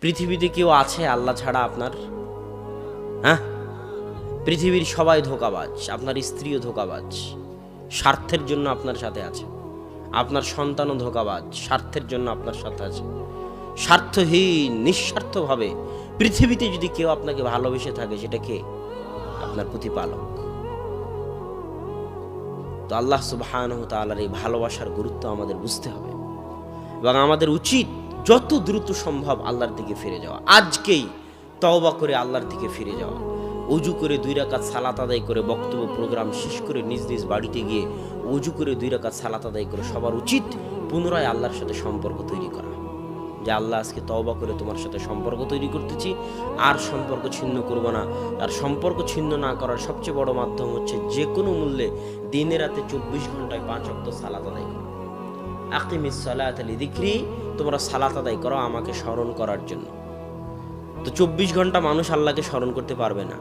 পৃথিবীতে কেউ আছে আল্লাহ ছাড়া আপনার? হ্যাঁ, পৃথিবীর সবাই ধোঁকাবাজ, আপনার স্ত্রীও ধোঁকাবাজ, স্বার্থের জন্য আপনার সাথে আছে। আপনার সন্তানও ধোঁকাবাজ, স্বার্থের জন্য আপনার সাথে আছে। স্বার্থহীন নিঃস্বার্থভাবে পৃথিবীতে যদি কেউ আপনাকে ভালোবেসে থাকে, সেটা কে? আপনার প্রতিপালক। তো আল্লাহ সুবহানাহু ওয়া তাআলার এই ভালোবাসার গুরুত্ব আমাদের বুঝতে হবে এবং আমাদের উচিত যত দ্রুত সম্ভব আল্লাহর দিকে ফিরে যাওয়া। আজকেই তওবা করে আল্লাহর দিকে ফিরে যাওয়া, ওযু করে 2 রাকাত সালাত আদায় করে, বক্তব্য প্রোগ্রাম শেষ করে নিজ নিজ বাড়িতে গিয়ে ওযু করে 2 রাকাত সালাত আদায় করে সবার উচিত পুনরায় আল্লাহর সাথে সম্পর্ক তৈরি করা। যে আল্লাহ, আজকে তওবা করে তোমার সাথে সম্পর্ক তৈরি করতেছি, আর সম্পর্ক ছিন্ন করব না। আর সম্পর্ক ছিন্ন না করার সবচেয়ে বড় মাধ্যম হচ্ছে যে কোনো মূল্যে দিনে রাতে 24 ঘন্টায় 5 ওয়াক্ত সালাত আদায় করা। আকিমিস সালাতা লিযিকরি, তোমরা সালাত আদায় করো আমাকে স্মরণ করার জন্য। তো 24 ঘন্টা মানুষ আল্লাহকে স্মরণ করতে পারবে না।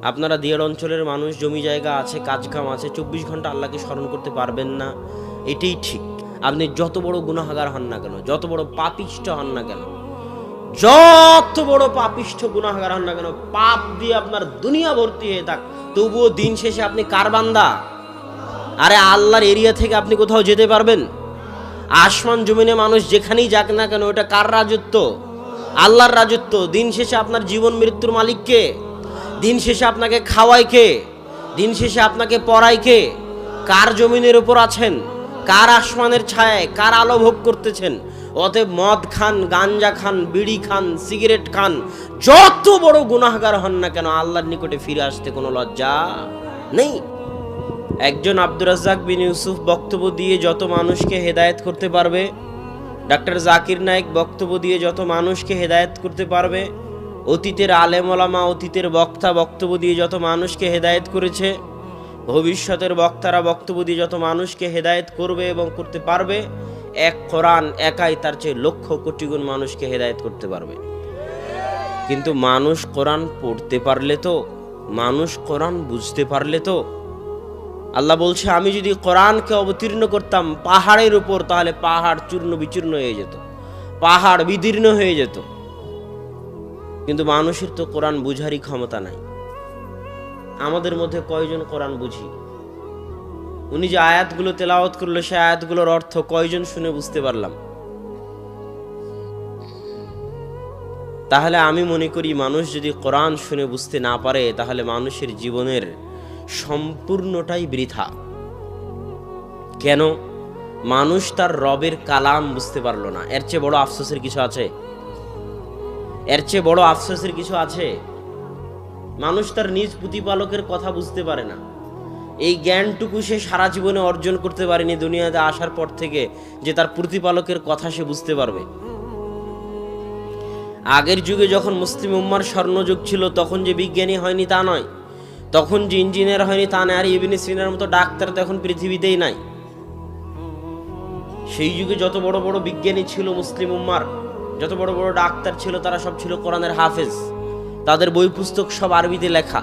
আপনারা দিয়ার অঞ্চলের মানুষ, জমি জায়গা আছে, কাজ কাম আছে, 24 ঘন্টা আল্লাহকে স্মরণ করতে পারবেন না, এটাই ঠিক। আপনি যত বড় গুনাহগার হন না কেন, যত বড় পাপিষ্ঠ হন না কেন, যত বড় পাপিষ্ঠ গুনাহগার হন না কেন, পাপ দিয়ে আপনার দুনিয়া ভর্তি হয়ে থাক, তবুও দিন শেষে আপনি কার বান্দা? আরে আল্লাহর এরিয়া থেকে আপনি কোথাও যেতে পারবেন? আসমান জমিনে মানুষ যেখানেই যাক না কেন, ওটা কার রাজত্ব? আল্লাহর রাজত্ব। দিন শেষে আপনার জীবন মৃত্যুর মালিক কে? দিন শেষে আপনাকে খাওয়ায় কে? দিন শেষে আপনাকে পড়ায় কে? কার জমিনের উপর আছেন? কার আসমানের ছায়ায়, কার আলো ভোগ করতেছেন? অতএব মদ খান, গাঞ্জা খান, বিড়ি খান, সিগারেট খান, যত বড় গুনাহগার হন না কেন, আল্লাহর নিকটে ফিরে আসতে কোনো লজ্জা নেই। একজন আব্দুর রাজ্জাক বিন ইউসুফ বক্তব্য দিয়ে যত মানুষকে হেদায়েত করতে পারবে, ডাক্তার জাকির নায়েক বক্তব্য দিয়ে যত মানুষকে হেদায়েত করতে পারবে, অতীতের আলেম ওলামা, অতীতের বক্তা বক্তব্য দিয়ে যত মানুষকে হেদায়েত করেছে, ভবিষ্যতের বক্তারা বক্তব্য দিয়ে যত মানুষকে হেদায়েত করবে এবং করতে পারবে, এক কোরআন একাই তার চেয়ে লক্ষ কোটি গুণ মানুষকে হেদায়েত করতে পারবে। কিন্তু মানুষ কোরআন পড়তে পারলে তো, মানুষ কোরআন বুঝতে পারলে তো। আল্লাহ বলছে, আমি যদি কোরআনকে অবতীর্ণ করতাম পাহাড়ের উপর, তাহলে পাহাড় চূর্ণ বিচূর্ণ হয়ে যেত, পাহাড় বিদীর্ণ হয়ে যেত। কিন্তু মানুষের তো কোরআন বুঝারই ক্ষমতা নাই। আমাদের মধ্যে কয়জন কোরআন বুঝি? উনি যে আয়াতগুলো তেলাওয়াত করলো, সে আয়াতগুলোর অর্থ কয়জন শুনে বুঝতে পারলাম? তাহলে আমি মনে করি, মানুষ যদি কোরআন শুনে বুঝতে না পারে, তাহলে মানুষের জীবনের সম্পূর্ণটাই বৃথা। কেন? মানুষ তার রবের কালাম বুঝতে পারলো না। এর চেয়ে বড় আফসোসের কিছু আছে? এর চেয়ে বড় আফসোসের কিছু আছে? মানুষ তার নিজ প্রতিপালকের কথা বুঝতে পারে না। এই জ্ঞানটুকু সে সারা জীবনে অর্জন করতে পারেনি দুনিয়াতে আসার পর থেকে, যে তার প্রতিপালকের কথা সে বুঝতে পারবে। আগের যুগে যখন মুসলিম উম্মার স্বর্ণযুগ ছিল, তখন যে বিজ্ঞানী হয়নি তা নয়, তখন যে ইঞ্জিনিয়ার হয়নি তা নয়, আর ইবনে সিনার মতো ডাক্তার তো এখন পৃথিবীতেই নাই। সেই যুগে যত বড় বড় বিজ্ঞানী ছিল মুসলিম উম্মার, যত বড় বড় ডাক্তার ছিল, তারা সব ছিল কোরআনের হাফেজ। তাদের বই পুস্তক সব আরবিতে লেখা।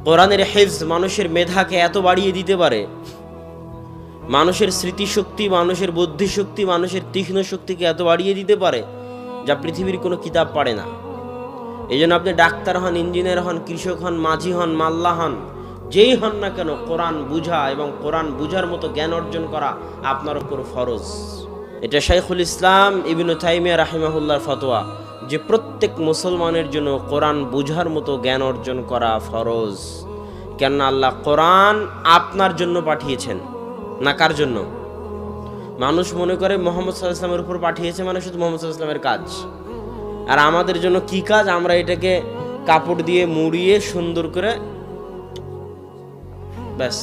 কোরআনের হেফজ মানুষের মেধাকে এত বাড়িয়ে দিতে পারে, মানুষের স্মৃতিশক্তি, মানুষের বুদ্ধিশক্তি, মানুষের তীক্ষ্ণ শক্তিকে এত বাড়িয়ে দিতে পারে, যা পৃথিবীর কোনো কিতাব পারে না। এই জন্য আপনি ডাক্তার হন, ইঞ্জিনিয়ার হন, কৃষক হন, মাঝি হন, মাল্লা হন, যেই হন না কেন, কোরআন বুঝা এবং কোরআন বুঝার মতো জ্ঞান অর্জন করা আপনার উপর ফরজ। এটা শাইখুল ইসলাম ইবনে তাইমিয়া রাহিমাহুল্লাহর ফতোয়া, যে প্রত্যেক মুসলমানের জন্য কোরআন বুঝার মতো জ্ঞান অর্জন করা ফরজ। কেন? আল্লাহ কোরআন আপনার জন্য পাঠিয়েছেন, না কার জন্য? মানুষ মনে করে মুহাম্মদ সাল্লাল্লাহু আলাইহি ওয়াসাল্লামের উপর পাঠিয়েছে মানে শুধু মুহাম্মদ সাল্লাল্লাহু আলাইহি ওয়াসাল্লামের কাজ। আর আমাদের জন্য কি কাজ? আমরা এটাকে কাপড় দিয়ে মুড়িয়ে সুন্দর করে, ব্যাস,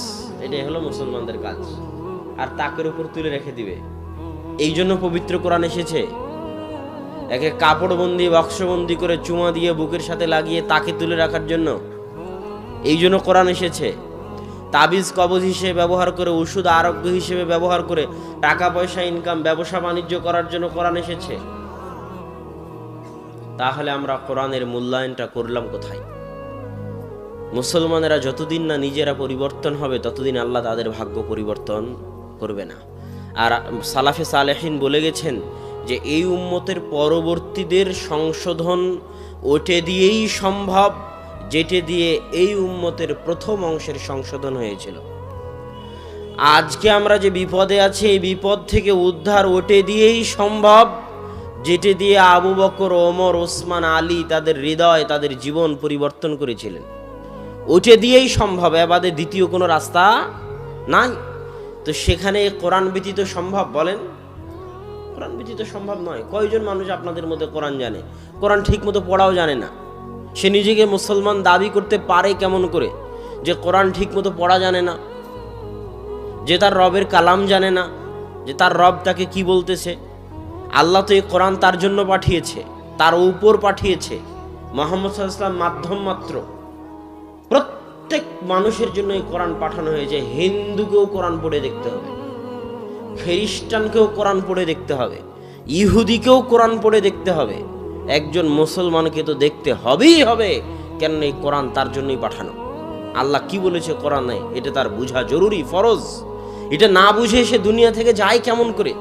এটাই হলো মুসলমানদের কাজ, আর তাকের উপর তুলে রেখে দিবে। এই জন্য পবিত্র কোরআন এসেছে। একে কাপড় বন্দি, বাক্সবন্দি করে চুমা দিয়ে বুকের সাথে লাগিয়ে তাকে তুলে রাখার জন্য। এই জন্য কোরআন এসেছে। তাবিজ কবজ হিসেবে ব্যবহার করে, ওষুধ আরোগ্য হিসেবে ব্যবহার করে টাকা পয়সা ইনকাম, ব্যবসা বাণিজ্য করার জন্য কোরআন এসেছে। তাহলে আমরা কোরআনের মূল্যায়নটা করলাম কোথায়? মুসলমানেরা যতদিন না নিজেরা পরিবর্তন হবে, ততদিন আল্লাহ তাদের ভাগ্য পরিবর্তন করবে না। আর সালাফে সালেহিন বলে গেছেন, যে এই উম্মতের পরবর্তীদের সংশোধন ওটে দিয়েই সম্ভব যেটা দিয়ে এই উম্মতের প্রথম অংশের সংশোধন হয়েছিল। আজকে আমরা যে বিপদে আছি এই বিপদ থেকে উদ্ধার ওটে দিয়েই সম্ভব যেটা দিয়ে আবু বকর, ওমর, ওসমান, আলী তাদের হৃদয়, তাদের জীবন পরিবর্তন করেছিলেন। ওটে দিয়েই সম্ভব, এবাদে দ্বিতীয় কোনো রাস্তা নাই। তো সেখানে কোরআন ব্যতীত সম্ভব? বলেন, কোরআন ব্যতীত সম্ভব নয়। কয়জন মানুষ আপনাদের মধ্যে কোরআন জানে? কোরআন ঠিক মতো পড়াও জানে না। সে নিজেকে মুসলমান দাবি করতে পারে কেমন করে যে কোরআন ঠিক মতো পড়া জানে না, যে তার রবের কালাম জানে না, যে তার রব তাকে কি বলতেছে। আল্লাহ তো এই কোরআন তার জন্য পাঠিয়েছে, তার উপর পাঠিয়েছে। মুহাম্মদ সাল্লাল্লাহু আলাইহি ওয়াসাল্লাম মাধ্যম মাত্র। প্রত্যেক মানুষের জন্য এই কোরআন পাঠানো হয়েছে। হিন্দুকেও কোরআন পড়ে দেখতে হবে, খ্রিস্টানকেও কোরআন পড়ে দেখতে হবে, ইহুদিকেও কোরআন পড়ে দেখতে হবে। একজন মুসলমানকে তো দেখতে হবেই হবে, কেন এই কোরআন তার জন্যই পাঠানো। আল্লাহ কি বলেছে কোরআনে এটা তার বোঝা জরুরি, ফরজ। এটা না বুঝে সে দুনিয়া থেকে যায় কেমন করে?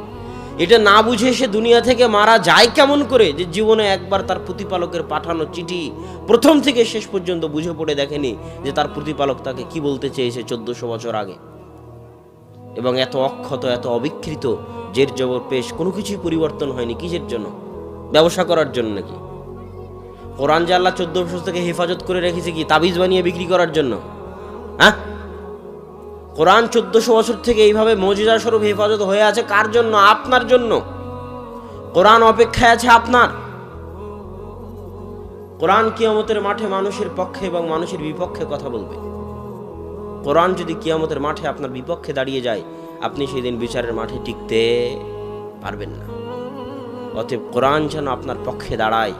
এটা না বুঝে সে দুনিয়া থেকে মারা যায় কেমন করে? যে জীবনে একবার তার প্রতিপালকের পাঠানো চিঠি প্রথম থেকে শেষ পর্যন্ত বুঝে পড়ে দেখেনি যে তার প্রতিপালক তাকে কি বলতে চেয়েছে 1400 বছর আগে। এবং এত অক্ষত, এত অবিকৃত, জের জবর পেশ, কোনো কিছুই পরিবর্তন হয়নি। কিসের জন্য? ব্যবসা করার জন্য নাকি? কোরআন যে আল্লাহ 1400 থেকে হেফাজত করে রেখেছে কি তাবিজ বানিয়ে বিক্রি করার জন্য? হ্যাঁ, কোরআন 1400 বছর থেকে এইভাবে মুজিজা স্বরূপ হেফাজত হয়ে আছে কার জন্য? আপনার জন্য। কোরআন অপেক্ষায় আছে আপনার। কোরআন কিয়ামতের মাঠে মানুষের পক্ষে এবং মানুষের বিপক্ষে কথা বলবে। কোরআন যদি কিয়ামতের মাঠে আপনার বিপক্ষে দাঁড়িয়ে যায়, আপনি সেদিন বিচারের মাঠে টিকতে পারবেন না। অতএব কোরআন যেন আপনার পক্ষে দাঁড়ায়,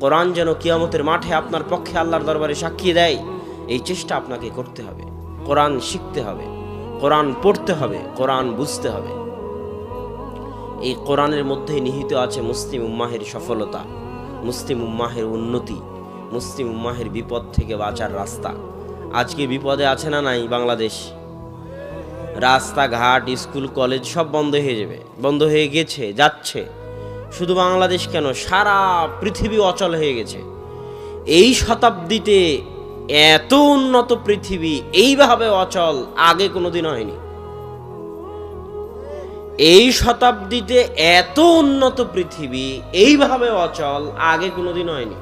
কোরআন যেন কিয়ামতের মাঠে আপনার পক্ষে আল্লাহর দরবারে সাক্ষী দেয়, এই চেষ্টা আপনাকে করতে হবে। কোরআন শিখতে হবে, কোরআন পড়তে হবে, কোরআন বুঝতে হবে। এই কোরআনের মধ্যে নিহিত আছে মুসলিম উম্মাহের সফলতা, মুসলিম উম্মাহের উন্নতি, মুসলিম উম্মাহের বিপদ থেকে বাঁচার রাস্তা। আজকে বিপদে আছে না নাই বাংলাদেশ? রাস্তাঘাট, স্কুল, কলেজ সব বন্ধ হয়ে যাবে, বন্ধ হয়ে গেছে, যাচ্ছে। শুধু বাংলাদেশ কেন, সারা পৃথিবী অচল হয়ে গেছে। এই শতাব্দীতে এত উন্নত পৃথিবী এইভাবে অচল আগে কোনোদিন হয়নি। এই শতাব্দীতে এত উন্নত পৃথিবী এইভাবে অচল আগে কোনোদিন হয়নি।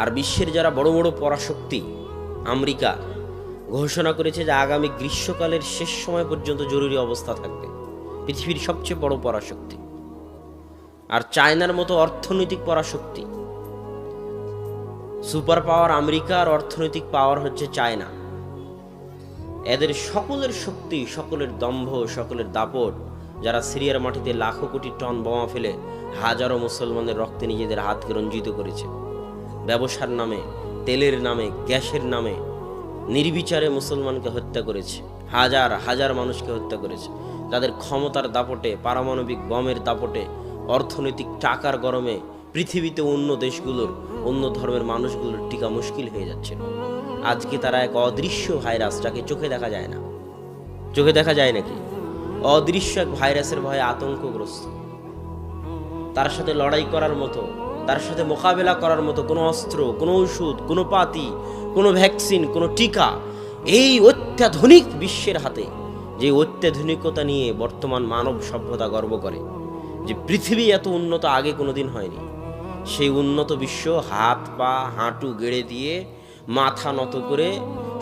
আর বিশ্বের যারা বড় বড় পরাশক্তি, আমেরিকা ঘোষণা করেছে যে আগামী গ্রীষ্মকালের শেষ সময় পর্যন্ত জরুরি অবস্থা থাকবে। পৃথিবীর সবচেয়ে বড় পরাশক্তি। আর চায়নার মতো অর্থনৈতিক পরাশক্তি, সুপার পাওয়ার আমেরিকা, আর অর্থনৈতিক পাওয়ার হচ্ছে চায়না। এদের সকলের শক্তি, সকলের দম্ভ, সকলের দাপট, যারা সিরিয়ার মাটিতে লাখো কোটি টন বোমা ফেলে হাজারো মুসলমানের রক্তে নিজেদের হাতকে রঞ্জিত করেছে। ব্যবসার নামে, তেলের নামে, গ্যাসের নামে নির্বিচারে মুসলমানকে হত্যা করেছে, হাজার হাজার মানুষকে হত্যা করেছে। তাদের ক্ষমতার দাপটে, পারমাণবিক বমের দাপটে, অর্থনৈতিক টাকার গরমে পৃথিবীতে অন্য দেশগুলোর, অন্য ধর্মের মানুষগুলোর টিকা মুশকিল হয়ে যাচ্ছে। আজকে তারা এক অদৃশ্য ভাইরাস, যাকে চোখে দেখা যায় না, চোখে দেখা যায় নাকি, অদৃশ্য এক ভাইরাসের ভয়ে আতঙ্কগ্রস্ত। তার সাথে লড়াই করার মতো, তার সাথে মোকাবেলা করার মতো কোনো অস্ত্র, কোনো ওষুধ, কোনো পাতি, কোনো ভ্যাকসিন, কোনো টিকা এই অত্যাধুনিক বিশ্বের হাতে, যে অত্যাধুনিকতা নিয়ে বর্তমান মানব সভ্যতা গর্ব করে যে পৃথিবী এত উন্নত আগে কোনোদিন হয়নি, সেই উন্নত বিশ্ব হাত পা হাঁটু গেড়ে দিয়ে, মাথা নত করে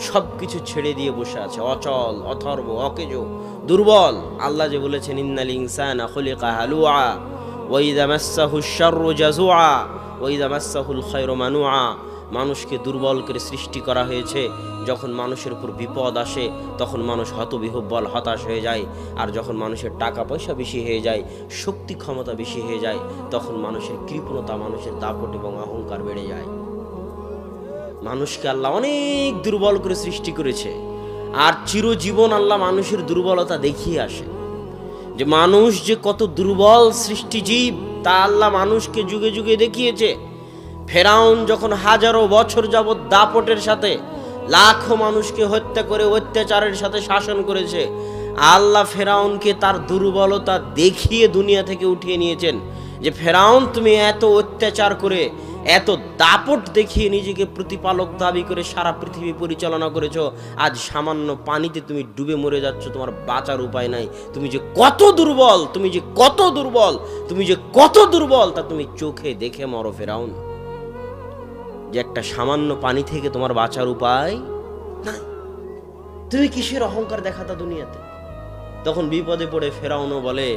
সব কিছু ছেড়ে দিয়ে বসে আছে, অচল, অথর্ব, অকেজো, দুর্বল। আল্লাহ যে বলেছেন ইন্নাল ইনসানা খুলিকা হালুআ ওয়া ইযা মাসসাহুশ শাররু জাযুআ ওয়া ইযা মাসসাহুল খায়রু মানুআ। মানুষকে দুর্বল করে সৃষ্টি করা হয়েছে। যখন মানুষের উপর বিপদ আসে তখন মানুষ হতবিহ্বল, হতাশ হয়ে যায়। আর যখন মানুষের টাকা পয়সা বেশি হয়ে যায়, শক্তি ক্ষমতা বেশি হয়ে যায়, তখন মানুষের কৃপণতা, মানুষের দাপট এবং অহংকার বেড়ে যায়। মানুষকে আল্লাহ অনেক দুর্বল করে সৃষ্টি করেছে। আর চিরজীবন আল্লাহ মানুষের দুর্বলতা দেখিয়ে আসে যে মানুষ যে কত দুর্বল সৃষ্টিজীব, তা আল্লাহ মানুষকে যুগে যুগে দেখিয়েছে। ফেরাউন যখন হাজারো বছর যাবৎ দাপটের সাথে লাখো মানুষকে হত্যা করে অত্যাচারের সাথে শাসন করেছে, আল্লাহ ফেরাউনকে তার দুর্বলতা দেখিয়ে দুনিয়া থেকে উঠিয়ে নিয়েছেন, যে ফেরাউন তুমি এত অত্যাচার করে, এত দাপট দেখিয়ে নিজেকে প্রতিপালক দাবি করে সারা পৃথিবী পরিচালনা করেছো, আজ সামান্য পানিতে তুমি ডুবে মরে যাচ্ছ, তোমার বাঁচার উপায় নাই। তুমি যে কত দুর্বল, তুমি যে কত দুর্বল, তুমি যে কত দুর্বল তা তুমি চোখে দেখে মরো ফেরাউন, যে একটা সামান্য পানি থেকে তোমার বাঁচার উপায় নাই। তুমি কিসের অহংকার দেখাতা দুনিয়াতে? তখন বিপদে পড়ে ফেরাউনও বলে,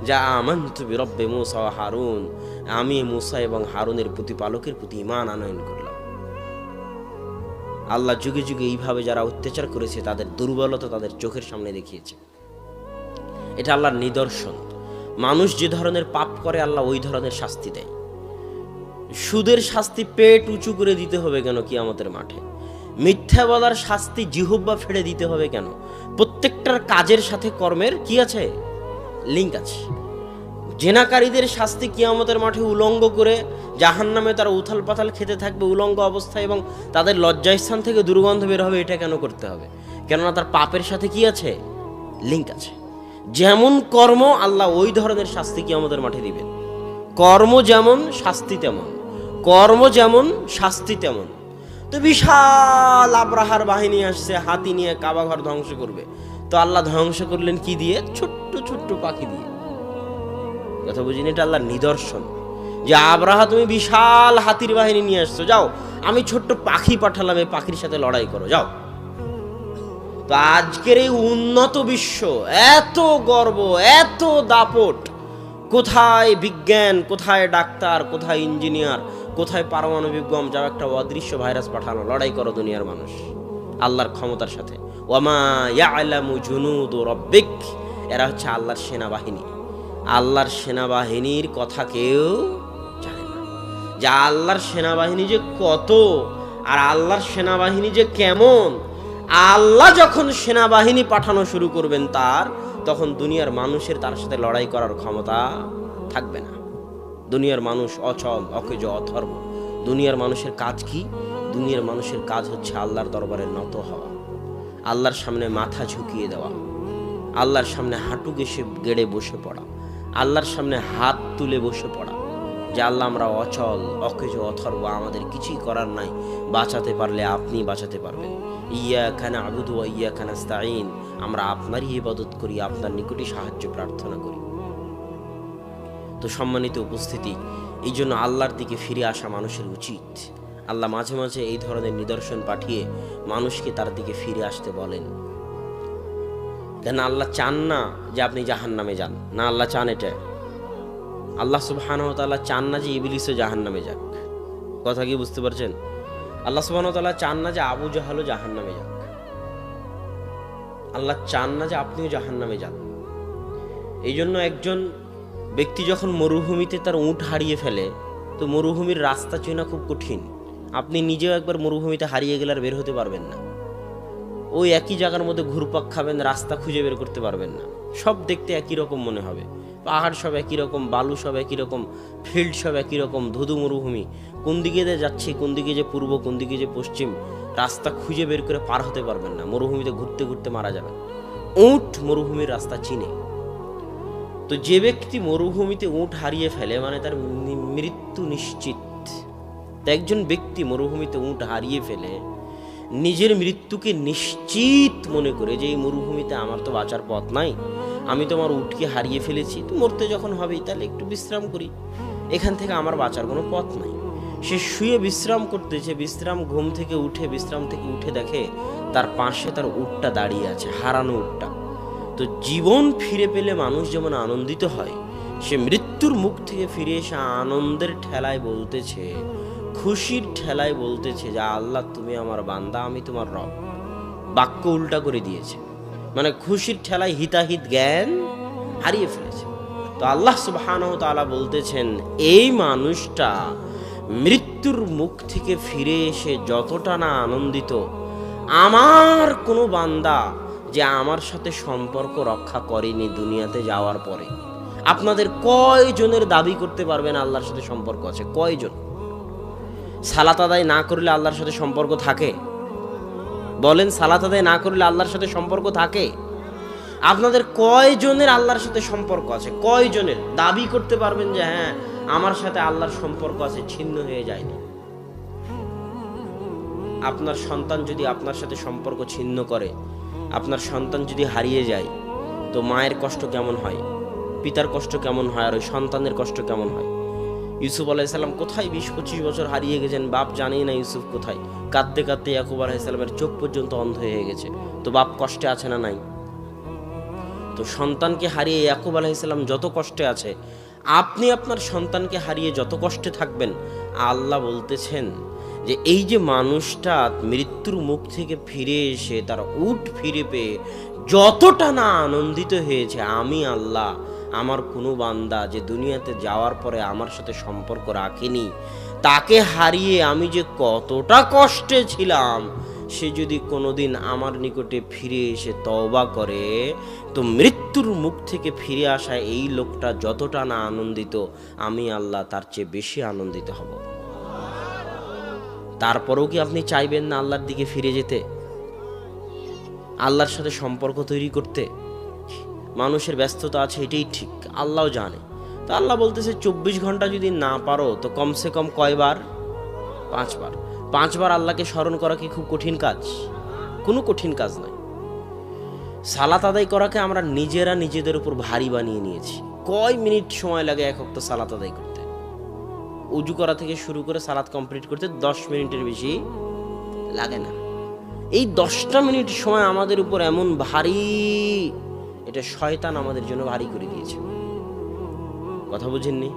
যা আমানতু বিরব্বি মূসা ওয়া হারুন, আমি মূসা এবং হারুনের প্রতিপালকের প্রতি ঈমান আনয়ন করলাম। আল্লাহ যুগে যুগে এইভাবে যারা অত্যাচার করেছে তাদের দুর্বলতা তাদের চোখের সামনে দেখিয়েছে। এটা আল্লাহর নিদর্শন। মানুষ যে ধরনের পাপ করে আল্লাহ ওই ধরনের শাস্তি দেয়। সুদের শাস্তি পেট উঁচু করে দিতে হবে কেন কিয়ামতের মাঠে? মিথ্যা বলার শাস্তি জিহ্বা ফেড়ে দিতে হবে কেন? প্রত্যেকটার কাজের সাথে কর্মের কি আছে? লিঙ্ক আছে। জেনাকারীদের শাস্তি কিয়ামতের মাঠে উলঙ্গ করে জাহান্নামে তারা উথাল পাথাল খেতে থাকবে উলঙ্গ অবস্থায়, এবং তাদের লজ্জাস্থান থেকে দুর্গন্ধ বের হবে। এটা কেন করতে হবে? কেননা তার পাপের সাথে কি আছে? লিঙ্ক আছে। যেমন কর্ম আল্লাহ ওই ধরনের শাস্তি কিয়ামতের মাঠে দিবেন। কর্ম যেমন শাস্তি তেমন, কর্ম যেমন শাস্তি তেমন। তো বিশাল আব্রাহার বাহিনী আসছে, হাতি নিয়ে কাবা ঘর ধ্বংস করবে। তো আল্লাহ ধ্বংস করলেন কি দিয়ে? ছোট্ট ছোট্ট পাখি দিয়ে। কথা বুঝিনি? এটা আল্লাহর নিদর্শন যে আব্রাহা তুমি বিশাল হাতির বাহিনী নিয়ে আসছো, যাও আমি ছোট্ট পাখি পাঠালাম, এই পাখির সাথে লড়াই করো, যাও। তো আজকের এই উন্নত বিশ্ব, এত গর্ব, এত দাপট, কোথায় বিজ্ঞান, কোথায় ডাক্তার, কোথায় ইঞ্জিনিয়ার, কোথায় পারমাণবিক বম, যাও একটা অদৃশ্য ভাইরাস পাঠানো, লড়াই করো দুনিয়ার মানুষ আল্লাহর ক্ষমতার সাথে। ওয়ামা ইয়ালামু জুনুদু রাব্বিক, এরা হচ্ছে আল্লাহর সেনাবাহিনী। আল্লাহর সেনাবাহিনীর কথা কেউ জানে না, যে আল্লাহর সেনাবাহিনী যে কত, আর আল্লাহর সেনাবাহিনী যে কেমন। আল্লাহ যখন সেনাবাহিনী পাঠানো শুরু করবেন তখন দুনিয়ার মানুষের তার সাথে লড়াই করার ক্ষমতা থাকবে না। দুনিয়ার মানুষ অচল, অকেজ, অথর্ব। দুনিয়ার মানুষের কাজ কি? দুনিয়ার মানুষের কাজ হচ্ছে আল্লাহর দরবারে নত হওয়া, আল্লাহর সামনে মাথা ঝুঁকিয়ে দেওয়া, আল্লাহর সামনে হাঁটু গেড়ে বসে পড়া, আল্লাহর সামনে হাত তুলে বসে পড়া, যে আল্লাহ আমরা অচল, অকেজ, অথর্ব, আমাদের কিছুই করার নাই, বাঁচাতে পারলে আপনি বাঁচাতে পারবেন। ইয়াকা না'বুদু ওয়া ইয়াকা নাস্তাঈন, আমরা আপনারই ইবাদত করি, আপনার নিকটই সাহায্য প্রার্থনা করি। তো সম্মানিত উপস্থিতি, এই জন্য আল্লাহর দিকে ফিরে আসা মানুষের উচিত। আল্লাহ মাঝে মাঝে এই ধরনের নিদর্শন পাঠিয়ে মানুষকে তার দিকে ফিরে আসতে বলেন। কেন আল্লাহ চান না যে আপনি জাহান্নামে যান, না আল্লাহ চান এটা। আল্লাহ সুবহানাহু ওয়া তাআলা চান না যে ইবলিসও জাহান্নামে যাক। কথা কি বুঝতে পারছেন? আল্লাহ সুবহানাহু ওয়া তাআলা চান না যে আবু জাহালও জাহান্নামে যাক। আল্লাহ চান না যে আপনিও জাহান্নামে যান। এই জন্য একজন ব্যক্তি যখন মরুভূমিতে তার উট হারিয়ে ফেলে, তো মরুভূমির রাস্তা চেনা খুব কঠিন। আপনি নিজেও একবার মরুভূমিতে হারিয়ে গেলে আর বের হতে পারবেন না। ওই একই জায়গার মধ্যে ঘুরপাক খাবেন, রাস্তা খুঁজে বের করতে পারবেন না। সব দেখতে একই রকম মনে হবে, পাহাড় সব একই রকম, বালু সব একই রকম, ফিল্ড সব একই রকম, ধুধু মরুভূমি। কোন দিকে যে যাচ্ছি, কোন দিকে যে পূর্ব, কোন দিকে যে পশ্চিম, রাস্তা খুঁজে বের করে পার হতে পারবেন না। মরুভূমিতে ঘুরতে ঘুরতে মারা যাবেন। উট মরুভূমির রাস্তা চিনে। তো যে ব্যক্তি মরুভূমিতে উট হারিয়ে ফেলে মানে তার মৃত্যু নিশ্চিত। তো একজন ব্যক্তি মরুভূমিতে উট হারিয়ে ফেলে নিজের মৃত্যুকে নিশ্চিত মনে করে যে এই মরুভূমিতে আমার তো বাঁচার পথ নাই, আমি তো আমার উটকে হারিয়ে ফেলেছি, তো মরতে যখন হবেই তাহলে একটু বিশ্রাম করি, এখান থেকে আমার বাঁচার কোনো পথ নাই। সে শুয়ে বিশ্রাম করতেছে, ঘুম থেকে উঠে বিশ্রাম থেকে উঠে দেখে তার পাশে তার উটটা দাঁড়িয়ে আছে, হারানো উটটা। তো জীবন ফিরে পেলে মানুষ যেমন আনন্দিত হয়, সে মৃত্যুর মুখ থেকে ফিরে এসে আনন্দের ঠেলায় বলতেছে, খুশির ঠেলায় বলতেছে যে আল্লাহ তুমি আমার বান্দা, আমি তোমার রব। বাক্য উল্টা করে দিয়েছে, মানে খুশির ঠেলায় হিতাহিত জ্ঞান হারিয়ে ফেলেছে। তো আল্লাহ সুবহানাহু ওয়া তাআলা বলতেছেন, এই মানুষটা মৃত্যুর মুখ থেকে ফিরে এসে যতটা না আনন্দিত, আমার কোনো বান্দা যে আমার সাথে সম্পর্ক রক্ষা করেনি দুনিয়াতে যাওয়ার পরে। আপনাদের কয়জনের দাবি করতে পারবেন আল্লাহর সাথে সম্পর্ক আছে? কয়জন? সালাত আদায় না করলে আল্লাহর সাথে সম্পর্ক থাকে? বলেন, সালাত আদায় না করলে আল্লাহর সাথে সম্পর্ক থাকে? আপনাদের কয়জনের আল্লাহর সাথে সম্পর্ক আছে? কয়জনের দাবি করতে পারবেন যে হ্যাঁ আমার সাথে আল্লাহর সম্পর্ক আছে, ছিন্ন হয়ে যায়নি? আপনার সন্তান যদি আপনার সাথে সম্পর্ক ছিন্ন করে, আপনার সন্তান যদি হারিয়ে যায়, তো মায়ের কষ্ট কেমন হয়, পিতার কষ্ট কেমন হয়, আর ওই সন্তানের কষ্ট কেমন হয়? ইউসুফ আলাইহিসসালাম কোথায় 20-25 বছর হারিয়ে গেছেন, বাপ জানেই না ইউসুফ কোথায়। কাঁদতে কাঁদতে ইয়াকুব আলাইহিসসালামের চোখ পর্যন্ত অন্ধ হয়ে গেছে, তো বাপ কষ্টে আছে না নাই? তো সন্তানকে হারিয়ে ইয়াকুব আলাইহিসসালাম যত কষ্টে আছে, আপনি আপনার সন্তানকে হারিয়ে যত কষ্টে থাকবেন, আল্লাহ বলতেছেন যে এই যে মানুষটা মৃত্যুর মুখ থেকে ফিরে এসে তার উট ফিরে পেয়ে যতটা না আনন্দিত হয়েছে, আমি আল্লাহ আমার কোনো বান্দা যে দুনিয়াতে যাওয়ার পরে আমার সাথে সম্পর্ক রাখেনি, তাকে হারিয়ে আমি যে কতটা কষ্টে ছিলাম, সে যদি কোনোদিন আমার নিকটে ফিরে এসে তওবা করে, তো মৃত্যুর মুখ থেকে ফিরে আসা এই লোকটা যতটা না আনন্দিত, আমি আল্লাহ তার চেয়ে বেশি আনন্দিত হব। তারপরেও কি আপনি চাইবেন না আল্লাহর দিকে ফিরে যেতে, আল্লাহর সাথে সম্পর্ক তৈরি করতে? মানুষের ব্যস্ততা আছে, এটাই ঠিক, আল্লাহও জানে। তো আল্লাহ বলতেছে 24 ঘন্টা যদি না পারো তো কমসে কম কয়বার? 5 বার। 5 বার আল্লাহকে স্মরণ করা কি খুব কঠিন কাজ? কোনো কঠিন কাজ নয়। সালাত আদায় করাকে আমরা নিজেরা নিজেদের উপর ভারী বানিয়ে নিয়েছি। কয় মিনিট সময় লাগে এক ওয়াক্ত সালাত আদায় করতে? উজু করা থেকে শুরু করে সালাত কমপ্লিট করতে 10 মিনিটের বেশি লাগে না। এই 10টা মিনিট সময় আমাদের উপর এমন ভারী, এটা শয়তান আমাদের জন্য ভারী করে দিয়েছে। কথা বুঝেননি?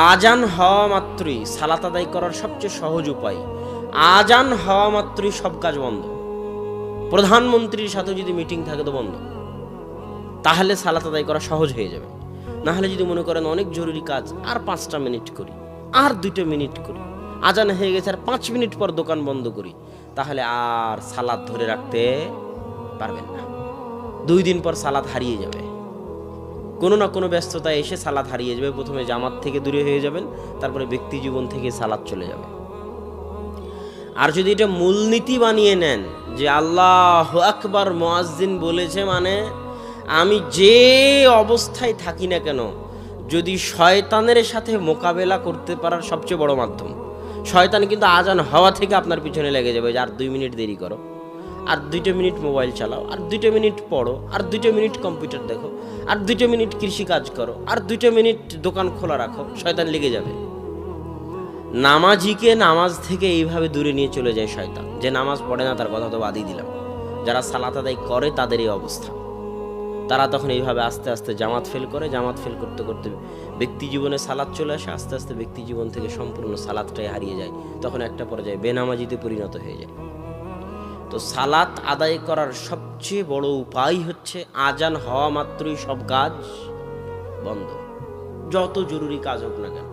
আজান হওয়া মাত্রই সালাত আদায় করার সবচেয়ে সহজ উপায়, আজান হওয়া মাত্রই সব কাজ বন্ধ। প্রধানমন্ত্রীর সাথে যদি মিটিং থাকে তো বন্ধ, তাহলে সালাত আদায় করা সহজ হয়ে যাবে। না হলে যদি মনে করেন অনেক জরুরি কাজ, আর 5টা মিনিট করি, আর 2টা মিনিট করি, আজান হয়ে গেছে আর 5 মিনিট পর দোকান বন্ধ করি, তাহলে আর সালাত ধরে রাখতে পারবেন না। 2 দিন পর সালাত হারিয়ে যাবে, কোনো না কোনো ব্যস্ততায় এসে সালাত হারিয়ে যাবে। প্রথমে জামাত থেকে দূরে হয়ে যাবেন, তারপরে ব্যক্তি জীবন থেকে সালাত চলে যাবে। আর যদি এটা মূলনীতি বানিয়ে নেন যে আল্লাহু আকবার মুয়াজ্জিন বলেছে মানে আমি যে অবস্থায় থাকি না কেন, যদি শয়তানের সাথে মোকাবেলা করতে পারার সবচেয়ে বড় মাধ্যম, শয়তান কিন্তু আজান হওয়া থেকে আপনার পিছনে লেগে যাবে যে আর 2 মিনিট দেরি করো, আর 2টা মিনিট মোবাইল চালাও, আর 2টা মিনিট পড়ো, আর 2টা মিনিট কম্পিউটার দেখো, আর 2টা মিনিট কৃষি কাজ করো, আর 2টা মিনিট দোকান খোলা রাখো। শয়তান লেগে যাবে। নামাজিকে নামাজ থেকে এইভাবে দূরে নিয়ে চলে যায় শয়তান। যে নামাজ পড়ে না তার কথা তো বাদই দিলাম, যারা সালাত আদায় করে তাদের এই অবস্থা। তারা তখন এইভাবে আস্তে আস্তে জামাত ফেল করে, জামাত ফেল করতে করতে ব্যক্তি জীবনে সালাত চলে আসে, আস্তে আস্তে ব্যক্তি জীবন থেকে সম্পূর্ণ সালাতটাই হারিয়ে যায়। তখন একটা পর্যায়ে বেনামাজিতে পরিণত হয়ে যায়। তো সালাত আদায় করার সবচেয়ে বড় উপায় হচ্ছে আজান হওয়া মাত্রই সব কাজ বন্ধ, যত জরুরি কাজ হোক না কেন।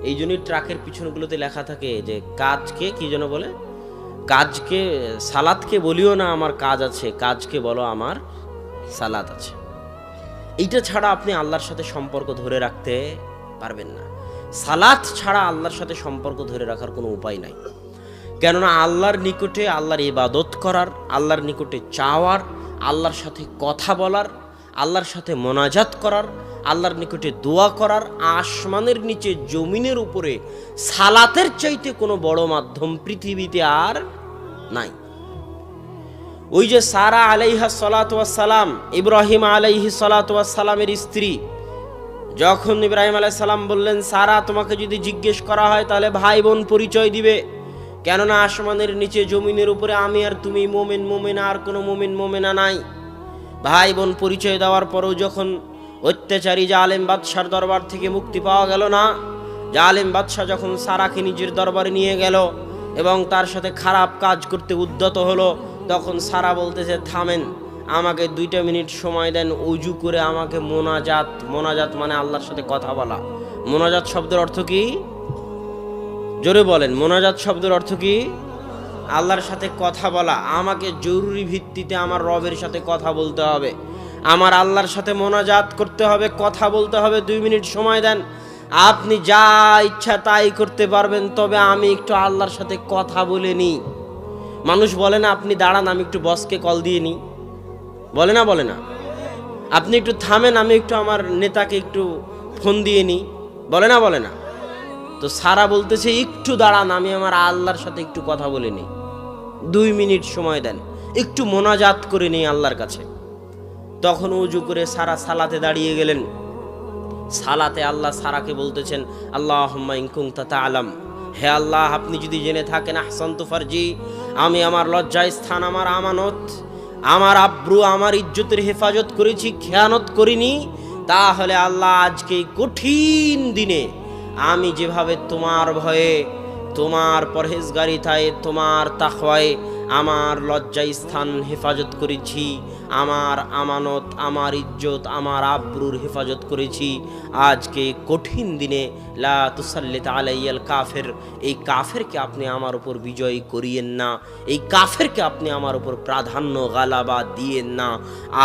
এই জন্যই ট্রাকের পিছনগুলোতে লেখা থাকে যে কাজকে কি যেন বলে, কাজকে সালাতকে বলিও না আমার কাজ আছে, কাজকে বলো আমার সালাত আছে। এইটা ছাড়া আপনি আল্লাহর সাথে সম্পর্ক ধরে রাখতে পারবেন না। সালাত ছাড়া আল্লাহর সাথে সম্পর্ক ধরে রাখার কোনো উপায় নাই। কেননা আল্লাহর নিকটে আল্লাহর ইবাদত করার, আল্লাহর নিকটে চাওয়ার, আল্লাহর সাথে কথা বলার, আল্লাহর সাথে মোনাজাত করার, আল্লাহর নিকটে দোয়া করার, আসমানের নিচে জমিনের উপরে সালাতের চাইতে কোনো বড় মাধ্যম পৃথিবীতে আর নাই। ওই যে সারা আলাইহা সালাতু ওয়াস সালাম, ইব্রাহিম আলাইহি সালাতু ওয়াস সালামের স্ত্রী, যখন ইব্রাহিম আলাইহিস সালাম বললেন সারা তোমাকে যদি জিজ্ঞেস করা হয় তাহলে ভাই বোন পরিচয় দিবে, কেননা আসমানের নিচে জমিনের উপরে আমি আর তুমি মোমেন মোমেনা, আর কোনো মোমেন মোমেনা নাই। ভাই বোন পরিচয় দেওয়ার পরেও যখন অত্যাচারী জালেম বাদশার দরবার থেকে মুক্তি পাওয়া গেল না, জালেম বাদশা যখন সারাকে নিজের দরবারে নিয়ে গেল এবং তার সাথে খারাপ কাজ করতে উদ্যত হলো, তখন সারা বলতেছে থামেন, আমাকে 2টা মিনিট সময় দেন, উজু করে আমাকে মোনাজাত, মোনাজাত মানে আল্লাহর সাথে কথা বলা। মোনাজাত শব্দের অর্থ কি? জোরে বলেন, মোনাজাত শব্দের অর্থ কি? আল্লাহর সাথে কথা বলা। আমাকে জরুরি ভিত্তিতে আমার রবের সাথে কথা বলতে হবে, আমার আল্লাহর সাথে মোনাজাত করতে হবে, কথা বলতে হবে। 2 মিনিট সময় দেন, আপনি যা ইচ্ছা তাই করতে পারবেন, তবে আমি একটু আল্লাহর সাথে কথা বলে নিই। মানুষ বলে না আপনি দাঁড়ান আমি একটু বসকে কল দিয়ে নিই, বলে না বলে না? আপনি একটু থামেন, আমি একটু আমার নেতাকে একটু ফোন দিয়ে নিই, বলে না বলে না? তো সারা বলতেছে একটু দাঁড়ান, আমি আমার আল্লাহর সাথে একটু কথা বলে নিই, 2 মিনিট সময় দেন, একটু মোনাজাত করে নিই আল্লাহর কাছে। তখন ওযু করে সারা সালাতে দাঁড়িয়ে গেলেন। সালাতে আল্লাহ সারাকে বলতেছেন, আল্লাহুম্মা ইন কুনতা তা'লাম, হে আল্লাহ আপনি যদি জেনে থাকেন, আহসানতু ফারজি, আমি আমার লজ্জায় স্থান, আমার আমানত, আমার আব্রু, আমার ইজ্জতের হেফাজত করেছি, খেয়ানত করিনি, তাহলে আল্লাহ আজকে কঠিন দিনে আমি যেভাবে তোমার ভয়ে, তোমার পরহেজগারিতায়, তোমার তাকওয়ায় আমার লজ্জায় স্থান হেফাজত করেছি, আমার আমানত, আমার ইজ্জত, আমার আব্রুর হেফাজত করেছি, আজকে কঠিন দিনে লা তুসাল্লিত আলাইয়াল কাফের, এই কাফেরকে আপনি আমার উপর বিজয়ী করিয়েন না, এই কাফেরকে আপনি আমার উপর প্রাধান্য গালাবা দিয়েন না।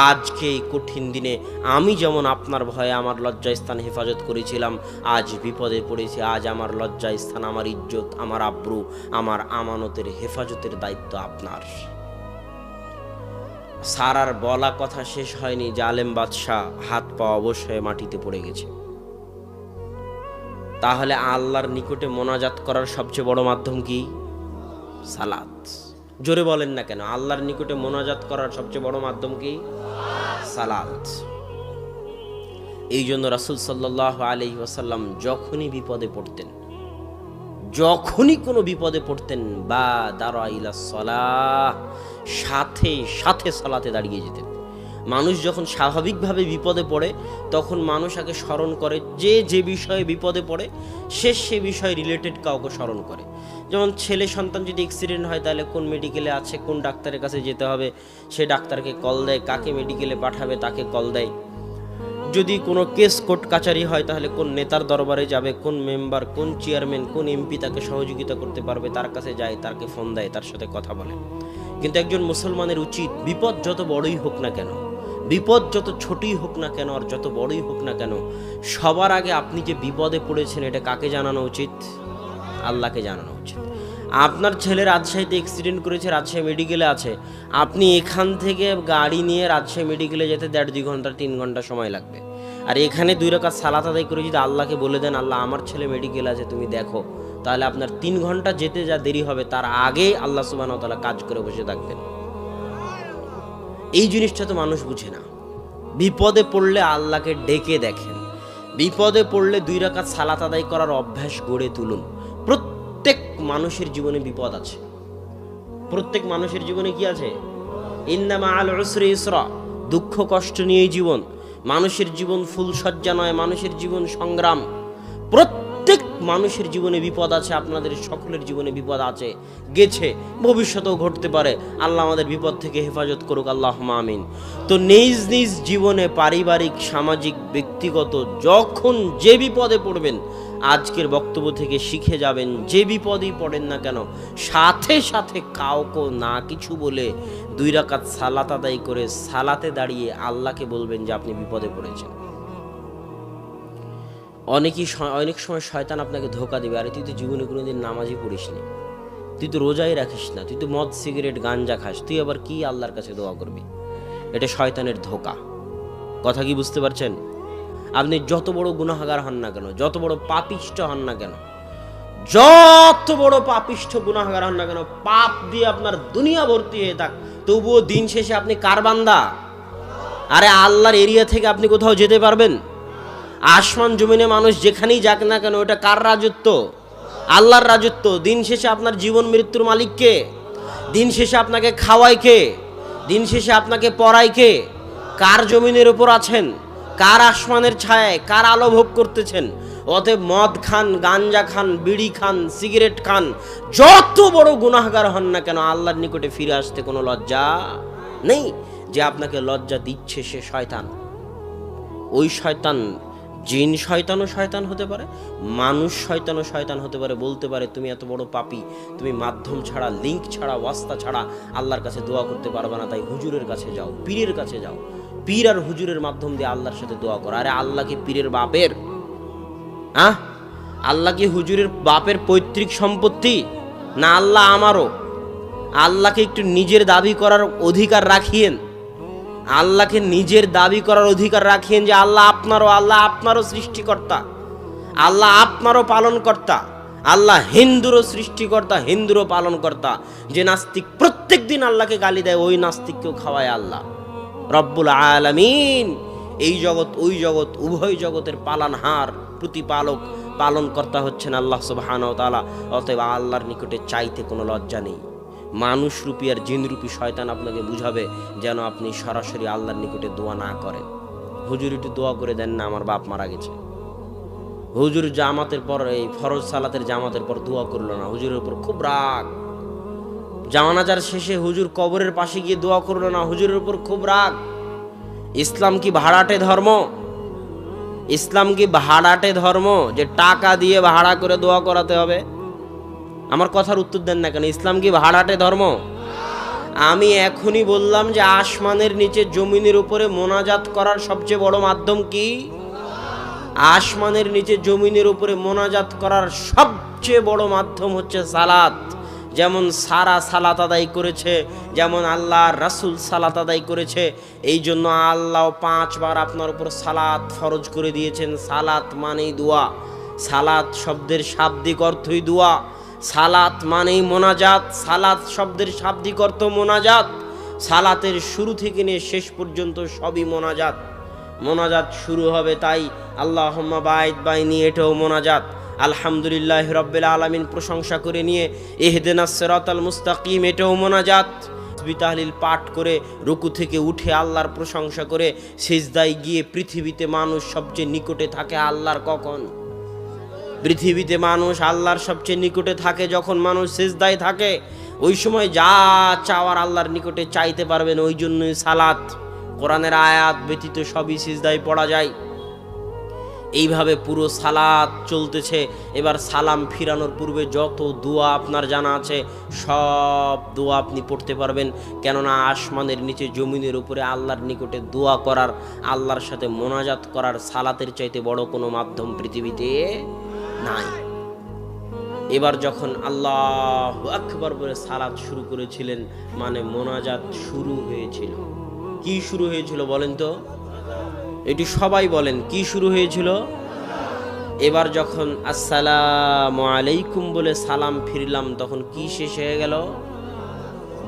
আজকে এই কঠিন দিনে আমি যেমন আপনার ভয়ে আমার লজ্জায় স্থান হেফাজত করেছিলাম, আজ বিপদে পড়েছি, আজ আমার লজ্জায় স্থান, আমার ইজ্জত, আমার আব্রু, আমার আমানতের হেফাজতের দায়িত্ব আপনার। সারার বলা কথা শেষ হয়নি, জালেম বাদশাহ হাত পা অবশ্যই মাটিতে পড়ে গেছে। তাহলে আল্লাহর নিকটে মোনাজাত করার সবচেয়ে বড় মাধ্যম কি? সালাত। জোরে বলেন না কেন? আল্লাহর নিকটে মোনাজাত করার সবচেয়ে বড় মাধ্যম কি? সালাত। এই জন্য রাসূল সাল্লাল্লাহু আলাইহি ওয়াসাল্লাম যখনই বিপদে পড়তেন, যখনই কোনো বিপদে পড়তেন, বা দাঁড়া ইলা সালাহ, সাথে সাথে সালাতে দাঁড়িয়ে যেতেন। মানুষ যখন স্বাভাবিকভাবে বিপদে পড়ে, তখন মানুষ আগে স্মরণ করে যে বিষয়ে বিপদে পড়ে, সে বিষয়ে রিলেটেড কাউকে স্মরণ করে। যেমন ছেলে সন্তান যদি অ্যাক্সিডেন্ট হয়, তাহলে কোন মেডিকেলে আছে, কোন ডাক্তারের কাছে যেতে হবে, সে ডাক্তারকে কল দেয়, কাকে মেডিকেলে পাঠাবে তাকে কল দেয়। যদি কোনো কেস কোর্ট কাচারি হয়, তাহলে কোন নেতার দরবারে যাবে, কোন মেম্বার, কোন চেয়ারম্যান, কোন এমপি তাকে সহযোগিতা করতে পারবে, তার কাছে যায়, তাকে ফোন দেয়, তার সাথে কথা বলে। কিন্তু একজন মুসলমানের উচিত, বিপদ যত বড়ই হোক না কেন, বিপদ যত ছোটই হোক না কেন, আর যত বড়ই হোক না কেন, সবার আগে আপনি যে বিপদে পড়েছেন এটা কাকে জানানো উচিত? আল্লাহকে জানানো উচিত। আপনার ছেলে রাজশাহীতে অ্যাক্সিডেন্ট করেছে, রাজশাহী মেডিকেলে আছে, আপনি এখান থেকে গাড়ি নিয়ে রাজশাহী মেডিকেলে যেতে 1.5-2 ঘন্টা 3 ঘন্টা সময় লাগবে। আর এখানে 2 রাকাত সালাত আদায় করে যদি আল্লাহকে বলে দেন, আল্লাহ আমার ছেলে মেডিকেল আছে তুমি দেখো, তাহলে আপনার 3 ঘন্টা যেতে যা দেরি হবে, তার আগে আল্লাহ সুবহানাহু ওয়া তাআলা কাজ করে বসে থাকবেন। এই জিনিসটা তো মানুষ বুঝে না। বিপদে পড়লে আল্লাহকে ডেকে দেখেন, বিপদে পড়লে 2 রাকাত সালাত আদায় করার অভ্যাস গড়ে তুলুন। প্রত্যেক মানুষের জীবনে বিপদ আছে, প্রত্যেক মানুষের জীবনে কি আছে? ইন্না মাআল উসরি ইসরা, দুঃখ কষ্ট নিয়েই জীবন। মানুষের জীবন ফুলসজ্জা নয়, মানুষের জীবন সংগ্রাম। প্রত্যেক মানুষের জীবনে বিপদ আছে, আপনাদের সকলের জীবনে বিপদ আছে, গেছে, ভবিষ্যতেও ঘটতে পারে। আল্লাহ আমাদের বিপদ থেকে হেফাজত করুক, আল্লাহুম্মা আমিন। তো নিজ নিজ জীবনে, পারিবারিক, সামাজিক, ব্যক্তিগত, যখন যে বিপদে পড়বেন, আজকের বক্তব্য থেকে শিখে যাবেন, যে বিপদই পড়েন না কেন, সাথে সাথে কাউকে না কিছু বলে 2 রাকাত সালাত আদায় করে সালাতে দাঁড়িয়ে আল্লাহকে বলবেন যে আপনি বিপদে পড়েছেন। অনেক সময় শয়তান আপনাকে ধোকা দিবে, আরে তুই তো জীবনে কোনোদিন নামাজই পড়িস নি, তুই তো রোজাই রাখিস না, তুই তো মদ সিগারেট গাঞ্জা খাস, তুই আবার কি আল্লাহর কাছে দোয়া করবি? এটা শয়তানের ধোকা। কথা কি বুঝতে পারছেন? আপনি যত বড় গুনাহগার হন না কেন, যত বড় পাপিষ্ঠ হন না কেন, যত বড় পাপিষ্ঠ গুনাহগার হন না কেন, পাপ দিয়ে আপনার দুনিয়া ভর্তি হয়ে থাক, তবুও দিন শেষে আপনি কার বান্দা? আরে আল্লাহর এরিয়া থেকে আপনি কোথাও যেতে পারবেন? আসমান জমিনে মানুষ যেখানেই যাক না কেন, ওটা কার রাজত্ব? আল্লাহর রাজত্ব। দিন শেষে আপনার জীবন মৃত্যুর মালিক কে? দিন শেষে আপনাকে খাওয়ায় কে? দিন শেষে আপনাকে পড়ায় কে? কার জমিনের উপর আছেন? কার আসমানের ছায়ায়, কার আলো ভোগ করতেছেন? অতএব মদ খান, গাঞ্জা খান, বিড়ি খান, সিগারেট খান, যত বড় গুনাহগার হন না কেন, আল্লাহর নিকটে ফিরে আসতে কোনো লজ্জা নেই। যে আপনাকে লজ্জা দিচ্ছে সে শয়তান। ওই শয়তান, জিন শয়তানও শয়তান হতে পারে, মানুষ শয়তানও শয়তান হতে পারে। বলতে পারে তুমি এত বড় পাপী, তুমি মাধ্যম ছাড়া, লিঙ্ক ছাড়া, ওয়াস্তা ছাড়া আল্লাহর কাছে দোয়া করতে পারবে না, তাই হুজুরের কাছে যাও, পীরের কাছে যাও, পীর আর হুজুরের মাধ্যম দিয়ে আল্লাহর সাথে দোয়া করো। আরে আল্লাহ কি পীরের বাপের? আল্লাহ কি হুজুরের বাপের পৈতৃক সম্পত্তি? না, আল্লাহ আমারও। আল্লাহকে একটু নিজের দাবি করার অধিকার রাখিয়েন। আল্লাহকে নিজের দাবি করার অধিকার রাখেন যে আল্লাহ আপনারও সৃষ্টিকর্তা, আল্লাহ আপনারও পালনকর্তা, আল্লাহ হিন্দুরও সৃষ্টিকর্তা, হিন্দুরও পালনকর্তা। যে নাস্তিক প্রত্যেক দিন আল্লাহকে গালি দেয়, ওই নাস্তিককেও খাওয়ায় আল্লাহ রব্বুল আলামিন। এই জগৎ ওই জগৎ উভয় জগতের পালনহার, প্রতিপালক, পালনকর্তা হচ্ছেন আল্লাহ সুবহানাহু ওয়া তাআলা। অতএব আল্লাহর নিকটে চাইতে কোনো লজ্জা নেই। মানুষ রূপী আর জিন রূপী শয়তান আপনাকে বুঝাবে যেন আপনি সরাসরি আল্লাহর নিকটে দোয়া না করেন। হুজুর একটু দোয়া করে দেন না, আমার বাপ মারা গেছে। হুজুর জামাতের পর, এই ফরজ সালাতের জামাতের পর দোয়া করলো না, হুজুরের উপর খুব রাগ। জানাজার শেষে হুজুর কবরের পাশে গিয়ে দোয়া করলো না, হুজুরের উপর খুব রাগ। ইসলাম কি ভাড়াটে ধর্ম? ইসলাম কি ভাড়াটে ধর্ম যে টাকা দিয়ে ভাড়া করে দোয়া করাতে হবে? আমার কথার উত্তর দেন না কেন? ইসলাম কি ভাড়াটে ধর্ম? আমি এখনই বললাম যে আসমানের নিচে জমিনের উপরে মোনাজাত করার সবচেয়ে বড় মাধ্যম কি? আসমানের নিচে জমিনের উপরে মোনাজাত করার সবচেয়ে বড় মাধ্যম হচ্ছে সালাত। যেমন সারা সালাত আদায় করেছে, যেমন আল্লাহ রাসূল সালাত আদায় করেছে, এই জন্য আল্লাহ 5 বার আপনার উপর সালাত ফরজ করে দিয়েছেন। সালাত মানেই দোয়া, সালাত শব্দের শাব্দিক অর্থই দোয়া, সালাত মানেই মোনাজাত, সালাত শব্দের শাব্দিক অর্থ মোনাজাত। সালাতের শুরু থেকে নিয়ে শেষ পর্যন্ত সবই মোনাজাত। মোনাজাত শুরু হবে তাই আল্লাহুম্মা বাইদ বাইনি, এটাও মোনাজাত। আলহামদুলিল্লাহ রাব্বিল আলামিন প্রশংসা করে নিয়ে ইহদিনাস সিরাতাল মুস্তাকিম, এটাও মোনাজাত। তাসবিহ তাহলিল পাঠ করে রুকু থেকে উঠে আল্লাহর প্রশংসা করে সিজদায় গিয়ে, পৃথিবীতে মানুষ সবচেয়ে নিকটে থাকে আল্লাহর কখন? পৃথিবীতে মানুষ আল্লাহর সবচেয়ে নিকটে থাকে যখন মানুষ সিজদায় থাকে। ওই সময় যা চাওয়ার আল্লাহর নিকটে চাইতে পারবেন। ওই জন্যই সালাত, কোরআনের আয়াত ব্যতীত সবই সিজদায় পড়া যায়। এইভাবে পুরো সালাত চলতেছে। এবার সালাম ফিরানোর পূর্বে যত দোয়া আপনার জানা আছে সব দোয়া আপনি পড়তে পারবেন, কেননা আসমানের নিচে জমিনের উপরে আল্লাহর নিকটে দোয়া করার, আল্লাহর সাথে মোনাজাত করার সালাতের চাইতে বড় কোনো মাধ্যম পৃথিবীতে নাই। এবার যখন আল্লাহু আকবার বলে সালাত শুরু করেছিলেন, মানে মোনাজাত শুরু হয়েছিল। কি শুরু হয়েছিল বলেন তো? এটি সবাই বলেন, কি শুরু হয়েছিল? এবার যখন আসসালামু আলাইকুম বলে সালাম ফিরলাম, তখন কি শেষ হয়ে গেল?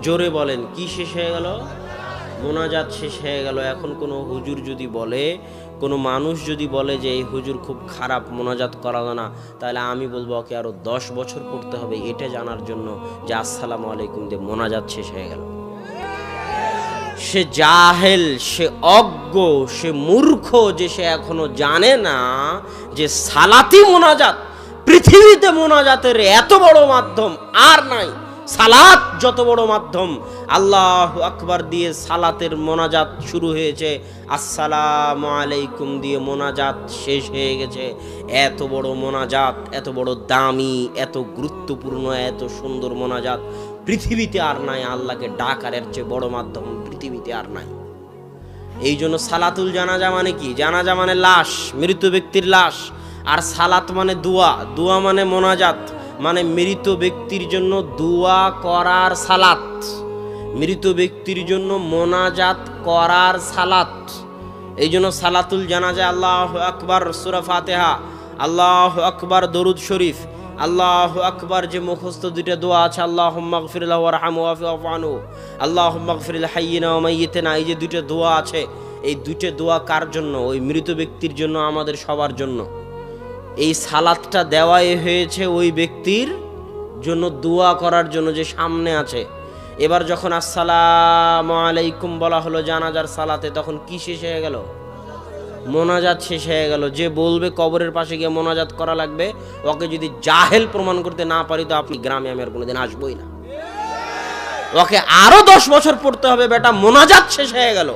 জোরে বলেন, কি শেষ হয়ে গেল? মোনাজাত শেষ হয়ে গেল। এখন কোনো হুজুর যদি বলে, কোনো মানুষ যদি বলে যে এই হুজুর খুব খারাপ, মোনাজাত করা না, তাহলে আমি বলবো ওকে আরো 10 বছর পড়তে হবে এটা জানার জন্য যে আসসালামু আলাইকুম দিয়ে মোনাজাত শেষ হয়ে গেল। সে জাহেল, সে অজ্ঞ, সে মূর্খ যে সে এখনো জানে না যে সালাতি মোনাজাত, পৃথিবীতে মোনাজাতের এত বড় মাধ্যম আর নাই। সালাত যত বড় মাধ্যম, আল্লাহু আকবার দিয়ে সালাতের মোনাজাত শুরু হয়েছে, আসসালামু আলাইকুম দিয়ে মোনাজাত শেষ হয়ে গেছে। এত বড় মোনাজাত, এত বড় দামি, এত গুরুত্বপূর্ণ, এত সুন্দর মোনাজাত পৃথিবীতে আর নাই। আল্লাহকে ডাকার এর চেয়ে বড় মাধ্যম পৃথিবীতে আর নাই। এই জন্য সালাতুল জানাজা মানে কি? জানাজা মানে লাশ, মৃত ব্যক্তির লাশ। আর সালাত মানে দোয়া, দোয়া মানে মোনাজাত, মানে মৃত ব্যক্তির জন্য দোয়া করার সালাত, মৃত ব্যক্তির জন্য মোনাজাত করার সালাত। এই জন্য সালাতুল জানাজা আল্লাহু আকবার সূরা ফাতিহা, আল্লাহু আকবার দরুদ শরীফ, আল্লাহু আকবার যে মুখস্থ দুইটা দোয়া আছে, আল্লাহুম্মা গফির লাহু ওয়ারহামহু ওয়াফু আনহু, আল্লাহুম্মা গফির লিল হাইয়িনা ওয়া মাইয়িতিনা, এই যে দুইটা দোয়া আছে, এই দুইটা দোয়া কার জন্য? ওই মৃত ব্যক্তির জন্য, আমাদের সবার জন্য। এই সালাতটা দেওয়াই হয়েছে ওই ব্যক্তির জন্য, দোয়া করার জন্য যে সামনে আছে। এবার যখন আসসালামু আলাইকুম বলা হলো জানাজার সালাতে, তখন কি শেষ হয়ে গেল? মোনাজাত শেষ হয়ে গেল। যে বলবে কবরের পাশে গিয়ে মোনাজাত করা লাগবে, ওকে যদি জাহেল প্রমাণ করতে না পারি তো আপনি গ্রামে আমি আর কোনোদিন আসবোই না। ওকে আরো 10 বছর পড়তে হবে। বেটা, মোনাজাত শেষ হয়ে গেল।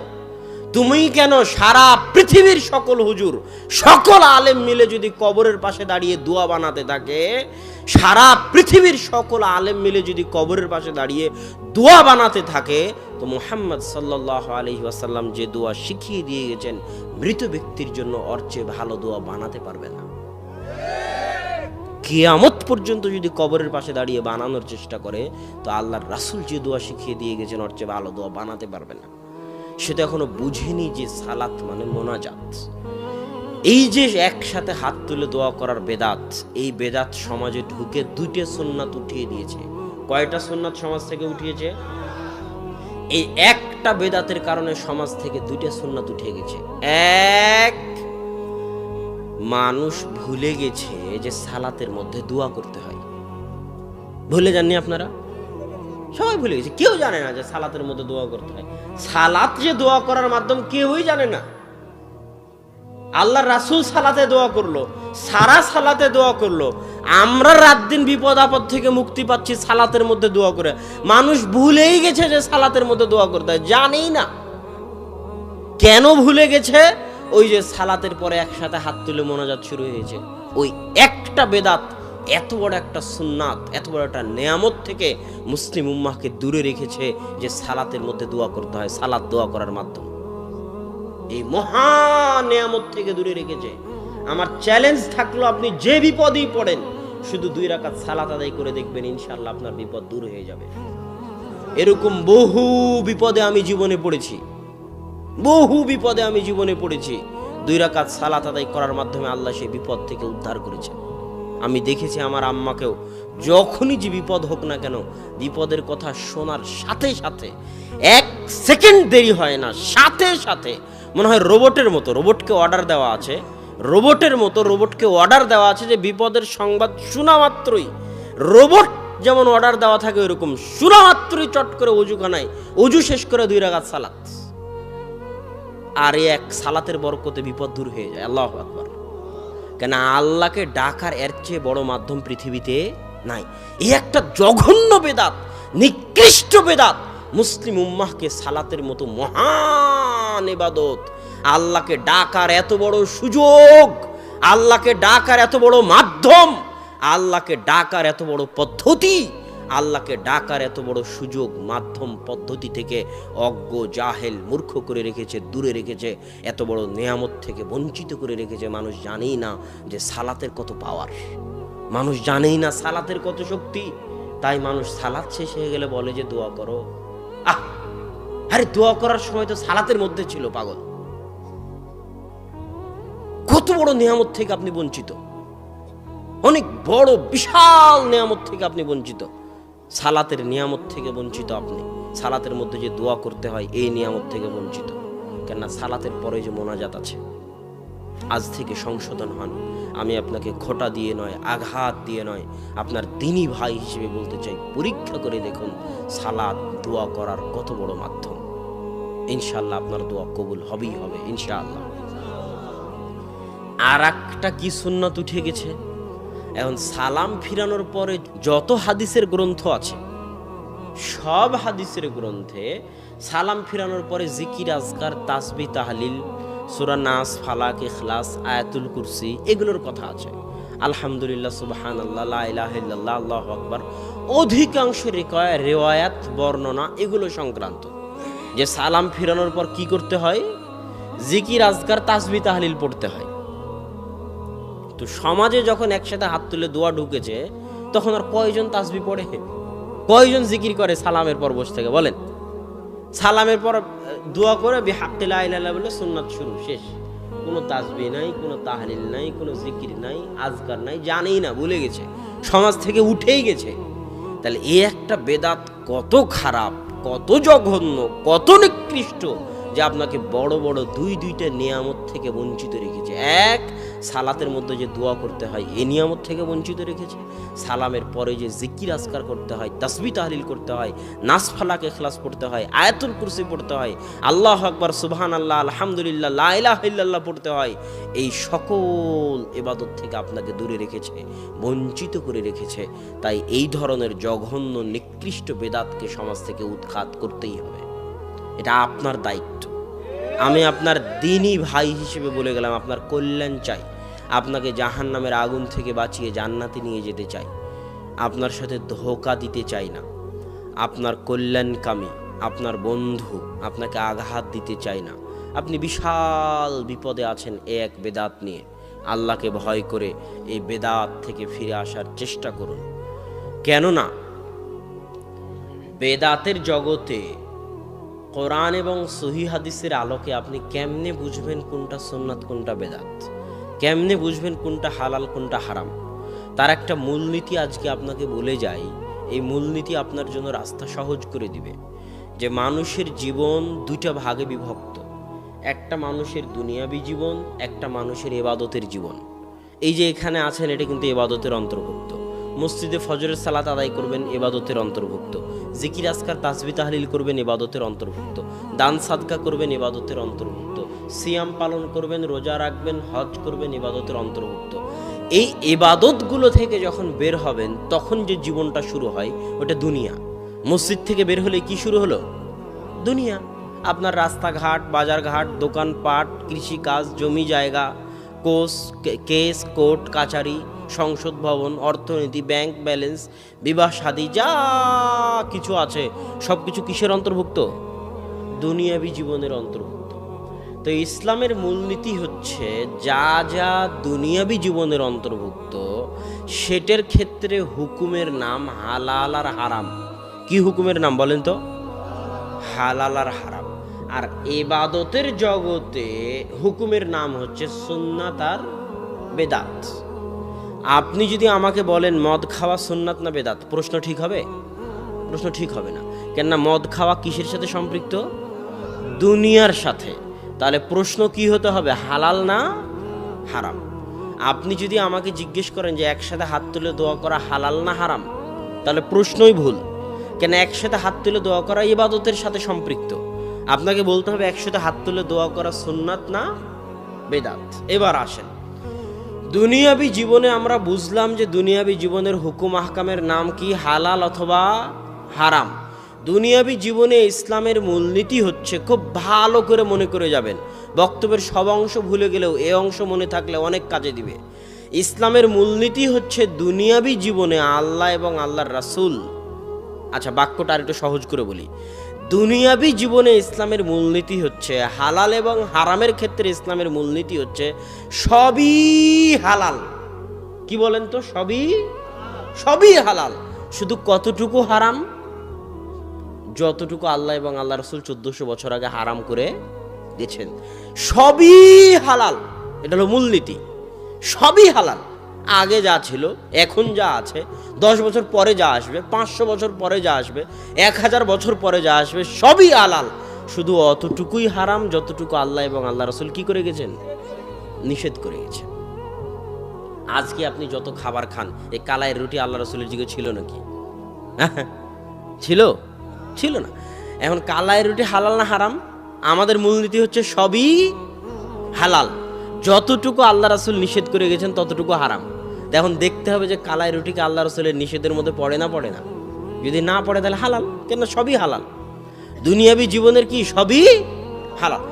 তুমি কেন? সারা পৃথিবীর সকল হুজুর, সকল আলেম মিলে যদি কবরের পাশে দাঁড়িয়ে দোয়া বানাতে থাকে, সারা পৃথিবীর সকল আলেম মিলে যদি কবরের পাশে দাঁড়িয়ে দোয়া বানাতে থাকে, তো মুহাম্মদ সাল্লাল্লাহু আলাইহি ওয়াসাল্লাম যে দোয়া শিখিয়ে দিয়ে গেছেন মৃত ব্যক্তির জন্য, ওর চেয়ে ভালো দোয়া বানাতে পারবে না। কিয়ামত পর্যন্ত যদি কবরের পাশে দাঁড়িয়ে বানানোর চেষ্টা করে, তো আল্লাহর রাসূল যে দোয়া শিখিয়ে দিয়ে গেছেন ওর চেয়ে ভালো দোয়া বানাতে পারবে না। সে তো এখনো বুঝেনি যে সালাত মানে মোনাজাত। এই যে একসাথে হাত তুলে দোয়া করার বেদাত, এই বেদাত সমাজে ঢুকে দুইটা সুন্নাত উঠিয়ে দিয়েছে। কয়টা সুন্নাত সমাজ থেকে উঠিয়েছে? এই একটা বেদাতের কারণে সমাজ থেকে দুইটা সুন্নাত উঠে গেছে। এক, মানুষ ভুলে গেছে যে সালাতের মধ্যে দোয়া করতে হয়। ভুলে যাননি আপনারা? সবাই ভুলে গেছে, কেউ জানে না যে সালাতের মধ্যে দোয়া করতে হয়। সালাত যে দোয়া করার মাধ্যম কেউই জানে না। আল্লাহ রাসূল সালাতে দোয়া করলো, সারা সালাতে দোয়া করলো। আমরা রাত দিন বিপদ আপদ থেকে মুক্তি পাচ্ছি সালাতের মধ্যে দোয়া করে। মানুষ ভুলেই গেছে যে সালাতের মধ্যে দোয়া করতে হয়, জানেই না। কেন ভুলে গেছে? ওই যে সালাতের পরে একসাথে হাত তুলে মোনাজাত শুরু হয়েছে, ওই একটা বেদাত এত বড় একটা সুন্নাত, এত বড় একটা নেয়ামত থেকে মুসলিম উম্মাহকে দূরে রেখেছে যে সালাতের মধ্যে দোয়া করতে হয়, সালাত দোয়া করার মাধ্যমে এই মহা নেয়ামত থেকে দূরে রেখেছে। আমার চ্যালেঞ্জ থাকলো, আপনি যে বিপদেই পড়েন শুধু 2 রাকাত সালাত আদায় করে দেখবেন, ইনশাআল্লাহ আপনার বিপদ দূর হয়ে যাবে। এরকম বহু বিপদে আমি জীবনে পড়েছি, বহু বিপদে আমি জীবনে পড়েছি। 2 রাকাত সালাত আদায় করার মাধ্যমে আল্লাহ সেই বিপদ থেকে উদ্ধার করেছে। আমি দেখেছি আমার আম্মাকেও, যখনই যে বিপদ হোক না কেন, বিপদের কথা শোনার সাথে সাথে 1 সেকেন্ড দেরি হয় না, সাথে সাথে মনে হয় রোবটের মতো, রোবটকে অর্ডার দেওয়া আছে, রোবটের মতো রোবটকে অর্ডার দেওয়া আছে যে বিপদের সংবাদ শোনা মাত্রই, রোবট যেমন অর্ডার দেওয়া থাকে ওইরকম শোনা মাত্রই চট করে অজুখানায় অজু শেষ করে 2 রাকাত সালাত। আর এই এক সালাতের বরকতে বিপদ দূর হয়ে যায়। আল্লাহু আকবার। কেন? আল্লাহকে ডাকার এর চেয়ে বড় মাধ্যম পৃথিবীতে নাই। এই একটা জঘন্য বেদাত, নিকৃষ্ট বেদাত মুসলিম উম্মাহকে সালাতের মতো মহান ইবাদত, আল্লাহকে ডাকার এত বড় সুযোগ, আল্লাহকে ডাকার এত বড় মাধ্যম, আল্লাহকে ডাকার এত বড় পদ্ধতি, আল্লাহকে ডাকার এত বড় সুযোগ মাধ্যম পদ্ধতি থেকে অজ্ঞ জাহেল মূর্খ করে রেখেছে, দূরে রেখেছে, এত বড় নেয়ামত থেকে বঞ্চিত করে রেখেছে। মানুষ জানেই না যে সালাতের কত পাওয়ার, মানুষ জানেই না সালাতের কত শক্তি। তাই মানুষ সালাত শেষ হয়ে গেলে বলে যে দোয়া করো। আরে দোয়া করার সময় তো সালাতের মধ্যে ছিল, পাগল। কত বড় নেয়ামত থেকে আপনি বঞ্চিত, অনেক বড় বিশাল নেয়ামত থেকে আপনি বঞ্চিত। সালাতের নিয়ামত থেকে বঞ্চিত আপনি, সালাতের মধ্যে যে দোয়া করতে হয় এই নিয়ামত থেকে বঞ্চিত। কেননা সালাতের পরে যে মোনাজাত আছে, আজ থেকে সংশোধন হন। আমি আপনাকে খোঁটা দিয়ে নয়, আঘাত দিয়ে নয়, আপনার দ্বীনী ভাই হিসেবে বলতে চাই, পরীক্ষা করে দেখুন সালাত দোয়া করার কত বড় মাধ্যম। ইনশাআল্লাহ আপনার দোয়া কবুল হবেই হবে ইনশাআল্লাহ। আর একটা কি সুন্নাত উঠে গেছে, এখন সালাম ফিরানোর পরে যত হাদিসের গ্রন্থ আছে, সব হাদিসের গ্রন্থে সালাম ফিরানোর পরে জিকির, আজকার, তাসবিহ, তাহলিল, সূরা নাস, ফালাক, ইখলাস, আয়াতুল কুরসি, এগুলোর কথা আছে। আলহামদুলিল্লাহ, সুবহানাল্লাহ, লা ইলাহা ইল্লাল্লাহ, আল্লাহু আকবার। অধিকাংশ রিওয়ায়াত বর্ণনা এগুলো সংক্রান্ত যে সালাম ফিরানোর পর কি করতে হয়, জিকির, আজকার, তাসবিহ, তাহলিল পড়তে হয়। তো সমাজে যখন একসাথে হাত তুলে দোয়া ঢুকেছে, তখন আর কয়জন তাসবিহ পড়ে, কয়জন জিকির করে সালামের পর বসে থেকে? বলেন। সালামের পর দোয়া করে বিহাক্কি লা ইলাহা ইল্লাল্লাহ বলে সুন্নাত শুরু, শেষ। কোনো তাসবিহ নাই, কোনো তাহলিল নাই, কোনো জিকির নাই, আজকার নাই, জানেই না, ভুলে গেছে, সমাজ থেকে উঠেই গেছে। তাহলে এই একটা বেদাত কত খারাপ, কত জঘন্য, কত নিকৃষ্ট যে আপনাকে বড় বড় দুইটা নিয়ামত থেকে বঞ্চিত রেখেছে। এক, সালাতের মধ্যে যে দোয়া করতে হয় এই নিয়ামত থেকে বঞ্চিত রেখেছে। সালামের পরে যে জিকির আজকার করতে হয়, তাসবিহ তাহলিল করতে হয়, নাস, ফালাক, ইখলাস পড়তে হয়, আয়াতুল কুরসি পড়তে হয়, আল্লাহু আকবার, সুবহানাল্লাহ, আলহামদুলিল্লাহ, লা ইলাহা ইল্লাল্লাহ পড়তে হয়, এই সকল ইবাদত থেকে আপনাকে দূরে রেখেছে, বঞ্চিত করে রেখেছে। তাই এই ধরনের জঘন্য নিকৃষ্ট বেদাতকে সমাজ থেকে উৎখাত করতেই হবে। এটা আপনার দায়িত্ব। আমি আপনার দ্বীনী ভাই হিসেবে বলে গেলাম, আপনার কল্যাণ চাই, আপনাকে জাহান্নামের আগুন থেকে বাঁচিয়ে জান্নাতে নিয়ে যেতে চাই, আপনার সাথে ধোঁকা দিতে চাই না। আপনার কল্যাণকামী, আপনার বন্ধু, আপনাকে আঘাত দিতে চাই না। আপনি বিশাল বিপদে আছেন এক বেদাত নিয়ে, আল্লাহকে ভয় করে এই বেদাত থেকে ফিরে আসার চেষ্টা করুন। কেননা বেদাতের জগতে কোরআন এবং সহিহ হাদিসের আলোকে আপনি কেমনে বুঝবেন কোনটা সুন্নাত কোনটা বেদাত, কেমনে বুঝবেন কোনটা হালাল কোনটা হারাম? তার একটা মূলনীতি আজকে আপনাকে বলে যাই। এই মূলনীতি আপনার জন্য রাস্তা সহজ করে দিবে। যে মানুষের জীবন দুইটা ভাগে বিভক্ত, একটা মানুষের দুনিয়াবী জীবন, একটা মানুষের ইবাদতের জীবন। এই যে এখানে আছেন এটা কিন্তু ইবাদতের অন্তর্ভুক্ত। মসজিদে ফজরের সালাত আদায় করবেন, ইবাদতের অন্তর্ভুক্ত। জিকির আজকার তাসবিহ তাহলিল করবেন, ইবাদতের অন্তর্ভুক্ত। দান সাদকা করবেন, ইবাদতের অন্তর্ভুক্ত। সিয়াম পালন করবেন, রোজা রাখবেন, হজ করবেন, ইবাদতের অন্তর্ভুক্ত। এই ইবাদতগুলো থেকে যখন বের হবেন তখন যে জীবনটা শুরু হয় ওটা দুনিয়া। মসজিদ থেকে বের হলে কি শুরু হলো? দুনিয়া। আপনার রাস্তাঘাট, বাজারঘাট, দোকানপাট, কৃষিকাজ, জমি জায়গা, কেস কোর্ট কাচারি, সংসদ ভবন, অর্থনীতি, ব্যাংক ব্যালেন্স, বিবাহ শাদী, যা কিছু আছে সব কিছু কিসের অন্তর্ভুক্ত? দুনিয়াবী জীবনের অন্তর্ভুক্ত। তো ইসলামের মূলনীতি হচ্ছে যা যা দুনিয়াবী জীবনের অন্তর্ভুক্ত সেটার ক্ষেত্রে হুকুমের নাম হালাল আর হারাম। কি হুকুমের নাম বলেন তো? হালাল আর হারাম। আর ইবাদতের জগতে হুকুমের নাম হচ্ছে সুন্নাত আর বেদাত। আপনি যদি আমাকে বলেন মদ খাওয়া সুন্নাত না বেদাত, প্রশ্ন ঠিক হবে? প্রশ্ন ঠিক হবে না। কেননা মদ খাওয়া কিসের সাথে সম্পৃক্ত? দুনিয়ার সাথে। তাহলে প্রশ্ন কি হতে হবে? হালাল না হারাম। আপনি যদি আমাকে জিজ্ঞেস করেন যে একসাথে হাত তুলে দোয়া করা হালাল না হারাম, তাহলে প্রশ্নই ভুল। কেন একসাথে হাত তুলে দোয়া করা ইবাদতের সাথে সম্পৃক্ত। আপনাকে বলতে হবে একসাথে হাত তুলে দোয়া করা সুন্নাত না বেদাত। এবার আসেন, দুনিয়াবী জীবনে আমরা বুঝলাম যে দুনিয়াবী জীবনের হুকুম আহকামের নাম কি? হালাল অথবা হারাম। দুনিয়াবী জীবনে ইসলামের মূলনীতি হচ্ছে, খুব ভালো করে মনে করে যাবেন, বক্তব্যের সব অংশ ভুলে গেলেও এ অংশ মনে থাকলে অনেক কাজে দিবে। ইসলামের মূলনীতি হচ্ছে দুনিয়াবী জীবনে আল্লাহ এবং আল্লাহর রাসূল। আচ্ছা, বাক্যটা আর একটু সহজ করে বলি। দুনিয়াবী জীবনে ইসলামের মূলনীতি হচ্ছে হালাল এবং হারামের ক্ষেত্রে ইসলামের মূলনীতি হচ্ছে সবই হালাল। কি বলেন তো? সবই হালাল। শুধু কতটুকু হারাম? যতটুকু আল্লাহ এবং আল্লাহ রাসূল 1400 বছর আগে হারাম করে দিয়েছেন। সবই হালাল, এটা হলো মূলনীতি। সবই হালাল। আগে যা ছিল, এখন যা আছে, 10 বছর পরে যা আসবে, 500 বছর পরে যা আসবে, 1000 বছর পরে যা আসবে, সবই হালাল। শুধু অতটুকুই হারাম যতটুকু আল্লাহ এবং আল্লাহ রাসূল কি করে গেছেন? নিষেধ করে গেছেন। আজকে আপনি যত খাবার খান, এই কালাই রুটি আল্লাহ রাসূলের যুগে ছিল নাকি? ছিল না। এখন কালাই রুটি হালাল না হারাম? আমাদের মূলনীতি হচ্ছে সবই হালাল, যতটুকু আল্লাহ রাসূল নিষেধ করে গেছেন ততটুকু হারাম। এখন দেখতে হবে যে কালাই রুটিকে আল্লাহ রাসূলের নিষেধের মধ্যে পড়ে না পড়ে না। যদি না পড়ে তাহলে হালাল, কেন সবই হালাল। দুনিয়াবী জীবনের কি? সবই হালাল।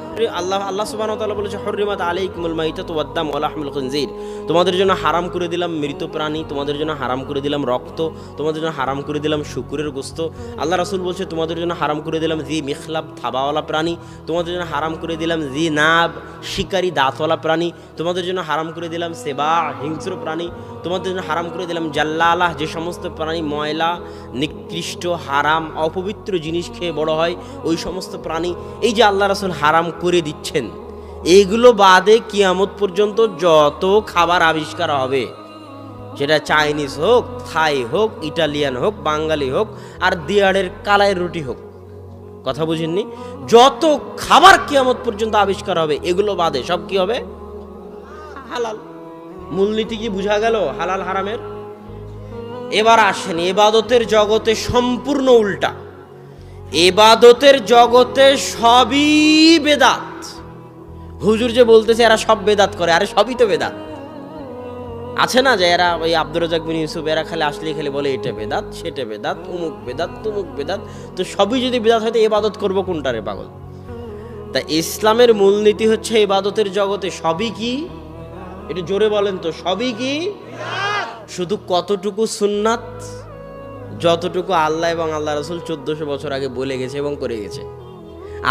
আল্লাহ সুবহানাহু ওয়া তাআলা বলেছে হুররিমাত আলাইকুমুল মাইতাতু ওয়াদ দামু ওয়া লাহমুল খিনজির। তোমাদের জন্য হারাম করে দিলাম মৃত প্রাণী, তোমাদের জন্য হারাম করে দিলাম রক্ত, তোমাদের জন্য হারাম করে দিলাম শুকুরের গোশত। আল্লাহ রাসূল বলছে তোমাদের জন্য হারাম করে দিলাম জি মিখলাব থাবাওয়ালা প্রাণী, তোমাদের জন্য হারাম করে দিলাম জি নাব শিকারী দাঁতওয়ালা প্রাণী, তোমাদের জন্য হারাম করে দিলাম সেবা হিংস্র প্রাণী, তোমাদের জন্য হারাম করে দিলাম জাল্লালাহ যে সমস্ত প্রাণী ময়লা নিকৃষ্ট হারাম অপবিত্র জিনিস খেয়ে বড় হয় ওই সমস্ত প্রাণী। এই যে আল্লাহ রাসূল হারাম করে দিচ্ছেন, এইগুলো বাদে কিয়ামত পর্যন্ত যত খাবার আবিষ্কার হবে, সেটা চাইনিজ হোক, থাই হোক, ইটালিয়ান হোক, বাঙালি হোক, আর দিয়াড়ের কালাই রুটি হোক, কথা বুঝেননি? যত খাবার কিয়ামত পর্যন্ত আবিষ্কার হবে এগুলো বাদে সব কি হবে? হালাল। মূলনীতি কি বোঝা গেল হালাল হারামের? এবার আসেন ইবাদতের জগতে সম্পূর্ণ উল্টা। ইবাদতের জগতে সবই বেদাত। হুজুর যে বলতেছে এরা সব বেদাত করে, আরে সবই তো বেদাত। আছে না যে এরা ওই আব্দুর রাজ্জাক বিন ইউসুফ এরা খালি আসলে খালি বলে এটা বেদাত সেটা বেদাত অমুক বেদাত তমুক বেদাত। তো সবই যদি বেদাত হয় তো ইবাদত করবো কোনটারে পাগল? তা ইসলামের মূলনীতি হচ্ছে ইবাদতের জগতে সবই কি? একটু জোরে বলেন তো, সবই কি? শুধু কতটুকু সুন্নাত? যতটুকু আল্লাহ এবং আল্লাহ রাসূল 1400 বছর আগে বলে গেছে এবং করে গেছে।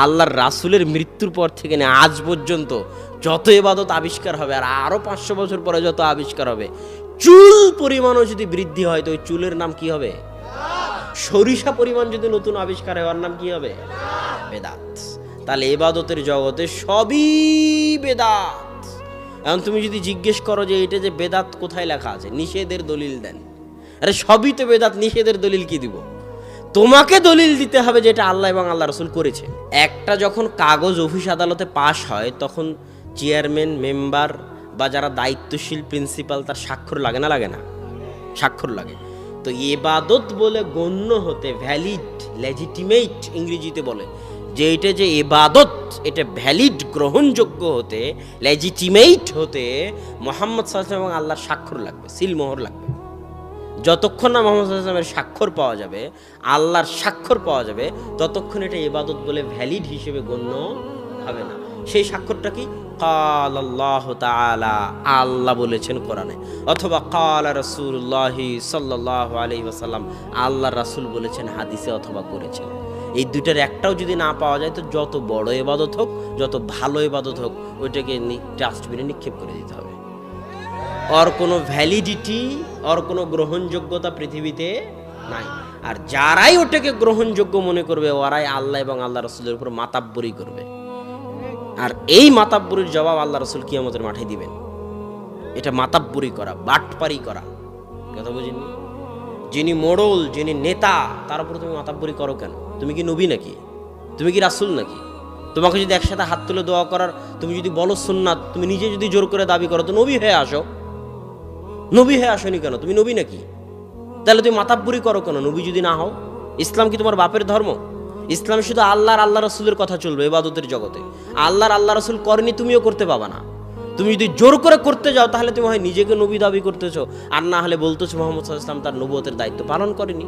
আল্লাহর রাসূলের মৃত্যুর পর থেকে না আজ পর্যন্ত যত ইবাদত আবিষ্কার হবে, আর আরো 500 বছর পরে যত আবিষ্কার হবে, চুল পরিমাণও যদি বৃদ্ধি হয় তো ওই চুলের নাম কি হবে? সরিষা পরিমাণ যদি নতুন আবিষ্কার হয় ওর নাম কি হবে? বেদাত। তাহলে ইবাদতের জগতে সবই বেদাত। এখন তুমি যদি জিজ্ঞেস করো যে এটা যে বেদাত কোথায় লেখা আছে, নিষেধের দলিল দেন। আরে সবই তো বেদাত, নিষেধের দলিল কি দিব? তোমাকে দলিল দিতে হবে যেটা আল্লাহ এবং আল্লাহ রাসূল করেছে। একটা যখন কাগজ অফিস আদালতে পাশ হয় তখন চেয়ারম্যান, মেম্বার বা যারা দায়িত্বশীল প্রিন্সিপাল তার স্বাক্ষর লাগে না? লাগে না? স্বাক্ষর লাগে। তো ইবাদত বলে গণ্য হতে, ভ্যালিড, লেজিটিমেট ইংরেজিতে বলে, যে এটা যে ইবাদত, এটা ভ্যালিড, গ্রহণযোগ্য হতে, লেজিটিমেট হতে মুহাম্মদ সাল্লাল্লাহু আলাইহি ওয়াসাল্লাম এবং আল্লাহর স্বাক্ষর লাগবে, সিলমোহর লাগবে। যতক্ষণ না মুহাম্মদ সাল্লাল্লাহু আলাইহি ওয়াসাল্লামের স্বাক্ষর পাওয়া যাবে, আল্লাহর স্বাক্ষর পাওয়া যাবে, ততক্ষণ এটা ইবাদত বলে ভ্যালিড হিসেবে গণ্য হবে না। সেই স্বাক্ষরটা কি? কাল আল্লাহ তাআলা, আল্লাহ বলেছেন কোরআনে, অথবা কাল রাসূলুল্লাহি সাল্লাল্লাহু আলাইহি ওয়াসাল্লাম, আল্লাহ রাসূল বলেছেন হাদিসে অথবা করেছেন। এই দুইটার একটাও যদি না পাওয়া যায় তো যত বড় ইবাদত হোক, যত ভালো ইবাদত হোক, ওইটাকে ডাস্টবিনে নিক্ষেপ করে দিতে হবে। ওর কোনো ভ্যালিডিটি, ওর কোনো গ্রহণযোগ্যতা পৃথিবীতে নাই। আর যারাই ওটাকে গ্রহণযোগ্য মনে করবে, ওরাই আল্লাহ এবং আল্লাহ রাসূলের উপর মাতাব্বরি করবে। আর এই মাতাব্বরির জবাব আল্লাহ রাসূল কিয়ামতের মাঠে দিবেন। এটা মাতাব্বরি করা, বাটপারি করা, কথা বুঝিনি? যিনি মোড়ল, যিনি নেতা, তার উপর তুমি মাতাব্বরি করো কেন? তুমি কি নবী নাকি? তুমি কি রাসূল নাকি? তোমাকে যদি একসাথে হাত তুলে দোয়া করার, তুমি যদি বলো সুন্নাত, তুমি নিজে যদি জোর করে দাবি করো তো নবী হয়ে আসো। নবী হয়ে আসনি কেন? তুমি নবী নাকি? তাহলে তুমি মাতাব্বরি করো কেন নবী যদি না হও? ইসলাম কি তোমার বাপের ধর্ম? ইসলাম শুধু আল্লাহর আল্লাহ রাসূলের কথা চলবে ইবাদতের জগতে। আল্লাহর আল্লাহ রাসূল করেনি, তুমিও করতে পাবা না। তুমি যদি জোর করে করতে যাও তাহলে তুমি হয় নিজেকে নবী দাবি করতেছো, আর না হলে বলতেছো মুহাম্মদ সাল্লাল্লাহু আলাইহি ওয়াসাল্লাম তার নবুয়তের দায়িত্ব পালন করেনি।